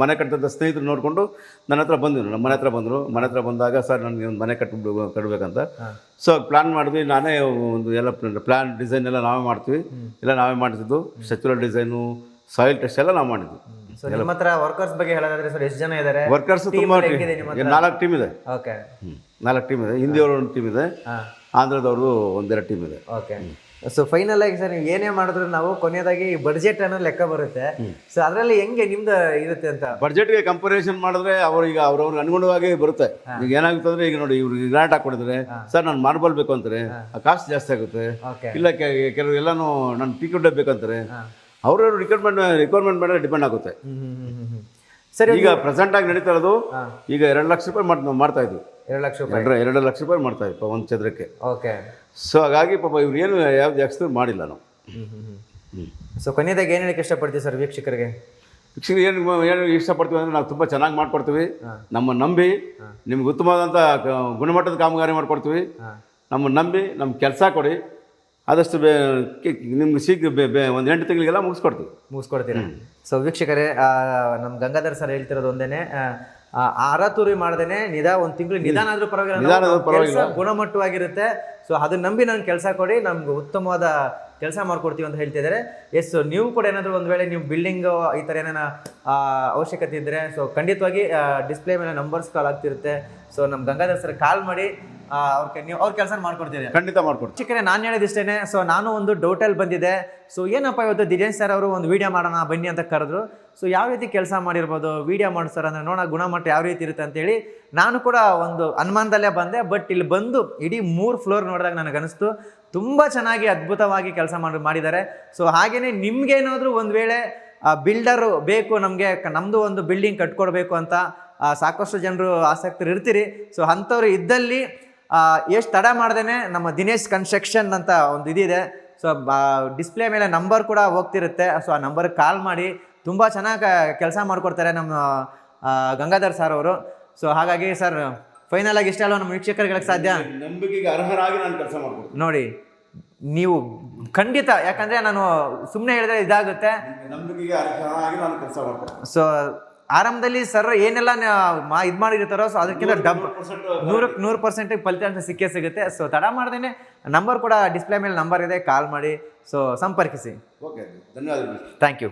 Speaker 1: ಮನೆ ಕಟ್ಟಿದಂಥ ಸ್ನೇಹಿತರು ನೋಡಿಕೊಂಡು ನನ್ನ ಹತ್ರ ಬಂದರು. ನಮ್ಮ ಮನೆ ಹತ್ರ ಬಂದರು. ಮನೆ ಹತ್ರ ಬಂದಾಗ ಸರ್ ನನಗೆ ಒಂದು ಮನೆ ಕಟ್ಟಬೇಕಂತ. ಸೊ ಪ್ಲ್ಯಾನ್ ಮಾಡಿದ್ವಿ. ನಾನೇ ಒಂದು ಎಲ್ಲ ಪ್ಲ್ಯಾನ್ ಡಿಸೈನ್ ಎಲ್ಲ ನಾವೇ ಮಾಡ್ತೀವಿ. ಎಲ್ಲ ನಾವೇ ಮಾಡ್ತಿದ್ದು. ಸ್ಟ್ರಕ್ಚರಲ್ ಡಿಸೈನು, ಸಾಯಿಲ್ ಟೆಸ್ಟ್ ಎಲ್ಲ ನಾವು ಮಾಡಿದ್ವಿ.
Speaker 2: ನಿಮ್ಮ ಹತ್ರ ವರ್ಕರ್ಸ್ ಬಗ್ಗೆ ಹೇಳೋದಾದ್ರೆ ಸರ್ ಎಷ್ಟು ಜನ ಇದ್ದಾರೆ?
Speaker 1: ವರ್ಕರ್ಸ್ ತುಂಬ 4 ಟೀಮ್ ಇದೆ.
Speaker 2: ಓಕೆ,
Speaker 1: 4 ಟೀಮ್ ಇದೆ. ಹಿಂದಿಯವರು ಒಂದು ಟೀಮ್ ಇದೆ, ಆಂಧ್ರದವ್ರದ್ದು 1-2 ಟೀಮ್ ಇದೆ.
Speaker 2: ಓಕೆ, ಸೊ ಫೈನಲ್ ಆಗಿ ಸರ್ ನೀವು ಏನೇ ಮಾಡಿದ್ರು ನಾವು ಕೊನೆಯದಾಗಿ ಬಡ್ಜೆಟ್ ಅನ್ನೋದು ಲೆಕ್ಕ ಬರುತ್ತೆ. ಸೊ ಅದರಲ್ಲಿ ಹೆಂಗೆ ನಿಮ್ದು ಇರುತ್ತೆ ಅಂತ?
Speaker 1: ಬಡ್ಜೆಟ್ಗೆ ಕಂಪೇರಿಸನ್ ಮಾಡಿದ್ರೆ ಅವ್ರಿಗೆ ಅವ್ರವ್ರಿಗೆ ಅನುಗುಣವಾಗಿ ಬರುತ್ತೆ. ಈಗ ಏನಾಗುತ್ತೆ ಅಂದ್ರೆ, ಈಗ ನೋಡಿ ಇವ್ರಿಗೆ ಗ್ರಾಂಟ್ ಹಾಕೊಡಿದ್ರೆ ಸರ್ ನಾನು ಮಾರ್ಬಲ್ ಬೇಕು ಅಂತಾರೆ, ಆ ಕಾಸ್ಟ್ ಜಾಸ್ತಿ ಆಗುತ್ತೆ. ಇಲ್ಲ ಕೆಲವರು ಎಲ್ಲಾನು ನಾನು ಟೀ ಕುಡ್ ಬೇಕಂತಾರೆ. ಅವ್ರವ್ರ ರಿಕ್ವೈರ್ಮೆಂಟ್ ಮೇಲೆ ಡಿಪೆಂಡ್ ಆಗುತ್ತೆ.
Speaker 2: ಸರಿ,
Speaker 1: ಈಗ ಪ್ರೆಸೆಂಟ್ ಆಗಿ ನಡೀತಾ ಇರೋದು ಈಗ 2 ಲಕ್ಷ ರೂಪಾಯಿ ಮಾಡ್ತಾ ಇದ್ವಿ.
Speaker 2: 2 ಲಕ್ಷ ರೂಪಾಯಿ
Speaker 1: 2 ಲಕ್ಷ ರೂಪಾಯಿ ಮಾಡ್ತಾ ಇದ್ವಿ ಒಂದು ಚದರಕ್ಕೆ.
Speaker 2: ಓಕೆ,
Speaker 1: ಸೊ ಹಾಗಾಗಿ ಪಾಪ ಇವ್ರು ಏನು ಯಾವ್ದು ಜಾಸ್ತಿ ಮಾಡಿಲ್ಲ ನಾವು.
Speaker 2: ಸೊ ಕೊನೆಯದಾಗಿ ಏನು ಹೇಳಕ್ಕೆ ಇಷ್ಟಪಡ್ತೀವಿ ಸರ್ ವೀಕ್ಷಕರಿಗೆ?
Speaker 1: ವೀಕ್ಷಕರಿಗೆ ಏನು ಇಷ್ಟಪಡ್ತೀವಿ ಅಂದರೆ, ನಾವು ತುಂಬ ಚೆನ್ನಾಗಿ ಮಾಡ್ಕೊಡ್ತೀವಿ. ನಮ್ಮ ನಂಬಿ ನಿಮ್ಗೆ ಉತ್ತಮವಾದಂಥ ಗುಣಮಟ್ಟದ ಕಾಮಗಾರಿ ಮಾಡ್ಕೊಡ್ತೀವಿ. ನಮ್ಮನ್ನು ನಂಬಿ ನಮ್ಮ ಕೆಲಸ ಕೊಡಿ. ಆದಷ್ಟು ನಿಮ್ಗೆ ಶೀಘ್ರ ಒಂದು 8 ತಿಂಗಳಿಗೆಲ್ಲ ಮುಗಿಸ್ಕೊಡ್ತೀವಿ.
Speaker 2: ಸೊ ವೀಕ್ಷಕರೇ, ನಮ್ಮ ಗಂಗಾಧರ್ ಸರ್ ಹೇಳ್ತಿರೋದು ಒಂದೇನೆ, ಅರತುರಿ ಮಾಡ್ದೇನೆ ಒಂದು ತಿಂಗಳು ನಿಧಾನ ಆದ್ರೂ ಪರವಾಗಿಲ್ಲ, ಗುಣಮಟ್ಟವಾಗಿರುತ್ತೆ. ಸೊ ಅದನ್ನ ನಂಬಿ ನಾನು ಕೆಲಸ ಕೊಡಿ, ನಮ್ಗೆ ಉತ್ತಮವಾದ ಕೆಲಸ ಮಾಡ್ಕೊಡ್ತೀವಿ ಅಂತ ಹೇಳ್ತಿದ್ದಾರೆ. ಎಸ್, ನೀವು ಕೂಡ ಏನಾದರೂ ಒಂದು ವೇಳೆ ನೀವು ಬಿಲ್ಡಿಂಗ್ ಈ ಥರ ಏನಾರ ಅವಶ್ಯಕತೆ ಇದ್ದರೆ, ಸೊ ಖಂಡಿತವಾಗಿ ಡಿಸ್ಪ್ಲೇ ಮೇಲೆ ನಂಬರ್ಸ್ ಕಾಲ್ ಆಗ್ತಿರುತ್ತೆ. ಸೊ ನಮ್ಮ ಗಂಗಾಧರ್ ಸರ್ ಕಾಲ್ ಮಾಡಿ ಅವ್ರ ಕೆಲಸ ಮಾಡ್ಕೊಡ್ತೀರಿ.
Speaker 1: ಖಂಡಿತ ಮಾಡ್ಕೊಡ್ತೀವಿ.
Speaker 2: ಚಿಕ್ಕರೆ ನಾನು ಹೇಳಿದಿಷ್ಟೇ. ಸೊ ನಾನು ಒಂದು ಡೌಟಲ್ಲಿ ಬಂದಿದ್ದೆ. ಸೊ ಏನಪ್ಪ ಇವತ್ತು ದಿನೇಶ್ ಸರ್ ಅವರು ಒಂದು ವೀಡಿಯೋ ಮಾಡೋಣ ಬನ್ನಿ ಅಂತ ಕರೆದ್ರು. ಸೊ ಯಾವ ರೀತಿ ಕೆಲಸ ಮಾಡಿರ್ಬೋದು, ವೀಡಿಯೋ ಮಾಡಿಸ್ತಾರೆ ಅಂದರೆ ನೋಡೋ ಗುಣಮಟ್ಟ ಯಾವ ರೀತಿ ಇರುತ್ತೆ ಅಂತೇಳಿ ನಾನು ಕೂಡ ಒಂದು ಅನುಮಾನದಲ್ಲೇ ಬಂದೆ. ಬಟ್ ಇಲ್ಲಿ ಬಂದು ಇಡೀ 3 ಫ್ಲೋರ್ ನೋಡಿದಾಗ ನನಗನ್ನಿಸ್ತು ತುಂಬ ಚೆನ್ನಾಗಿ ಅದ್ಭುತವಾಗಿ ಕೆಲಸ ಮಾಡಿದ್ದಾರೆ. ಸೊ ಹಾಗೆಯೇ ನಿಮ್ಗೇನಾದರೂ ಒಂದು ವೇಳೆ ಬಿಲ್ಡರು ಬೇಕು, ನಮ್ಮದು ಒಂದು ಬಿಲ್ಡಿಂಗ್ ಕಟ್ಕೊಡ್ಬೇಕು ಅಂತ ಸಾಕಷ್ಟು ಜನರು ಆಸಕ್ತರು ಇರ್ತೀರಿ. ಸೊ ಅಂಥವ್ರು ಇದ್ದಲ್ಲಿ ಎಷ್ಟು ತಡ ಮಾಡ್ದೇ ನಮ್ಮ ದಿನೇಶ್ ಕನ್ಸ್ಟ್ರಕ್ಷನ್ ಅಂತ ಒಂದು ಇದಿದೆ. ಸೊ ಡಿಸ್ಪ್ಲೇ ಮೇಲೆ ನಂಬರ್ ಕೂಡ ಹೋಗ್ತಿರುತ್ತೆ. ಸೊ ಆ ನಂಬರ್ಗೆ ಕಾಲ್ ಮಾಡಿ, ತುಂಬ ಚೆನ್ನಾಗಿ ಕೆಲಸ ಮಾಡಿಕೊಡ್ತಾರೆ ನಮ್ಮ ಗಂಗಾಧರ್ ಸರ್ ಅವರು. ಸೊ ಹಾಗಾಗಿ ಸರ್ ಫೈನಲ್ ಆಗಿ ಇಷ್ಟ ಅಲ್ವ ನಮ್ಮ ವೀಕ್ಷಕರಿಗೆ ಸಾಧ್ಯ?
Speaker 1: ನಂಬಿಕೆಗೆ ಅರ್ಹರಾಗಿ ನಾನು ಕೆಲಸ ಮಾಡ್ಕೊಡ್ತೀನಿ
Speaker 2: ನೋಡಿ, ನೀವು ಖಂಡಿತ, ಯಾಕಂದರೆ ನಾನು ಸುಮ್ಮನೆ ಹೇಳಿದ್ರೆ ಇದಾಗುತ್ತೆ.
Speaker 1: ನಂಬಿಕೆಗೆ ಅರ್ಹರಾಗಿ ನಾನು ಕೆಲಸ ಮಾಡ್ಕೊಡ್ತೀನಿ.
Speaker 2: ಸೊ ಆರಂಭದಲ್ಲಿ ಸರ್ ಏನೆಲ್ಲ ಇದು ಮಾಡಿರ್ತಾರೋ, ಸೊ ಅದಕ್ಕಿಂತ 100% ಫಲಿತಾಂಶ ಸಿಗುತ್ತೆ. ಸೊ ತಡ ಮಾಡ್ದೇನೆ ನಂಬರ್ ಕೂಡ ಡಿಸ್ಪ್ಲೇ ಮೇಲೆ ನಂಬರ್ ಇದೆ, ಕಾಲ್ ಮಾಡಿ. ಸೊ ಸಂಪರ್ಕಿಸಿ.
Speaker 1: ಓಕೆ, ಧನ್ಯವಾದಗಳು.
Speaker 2: Thank you.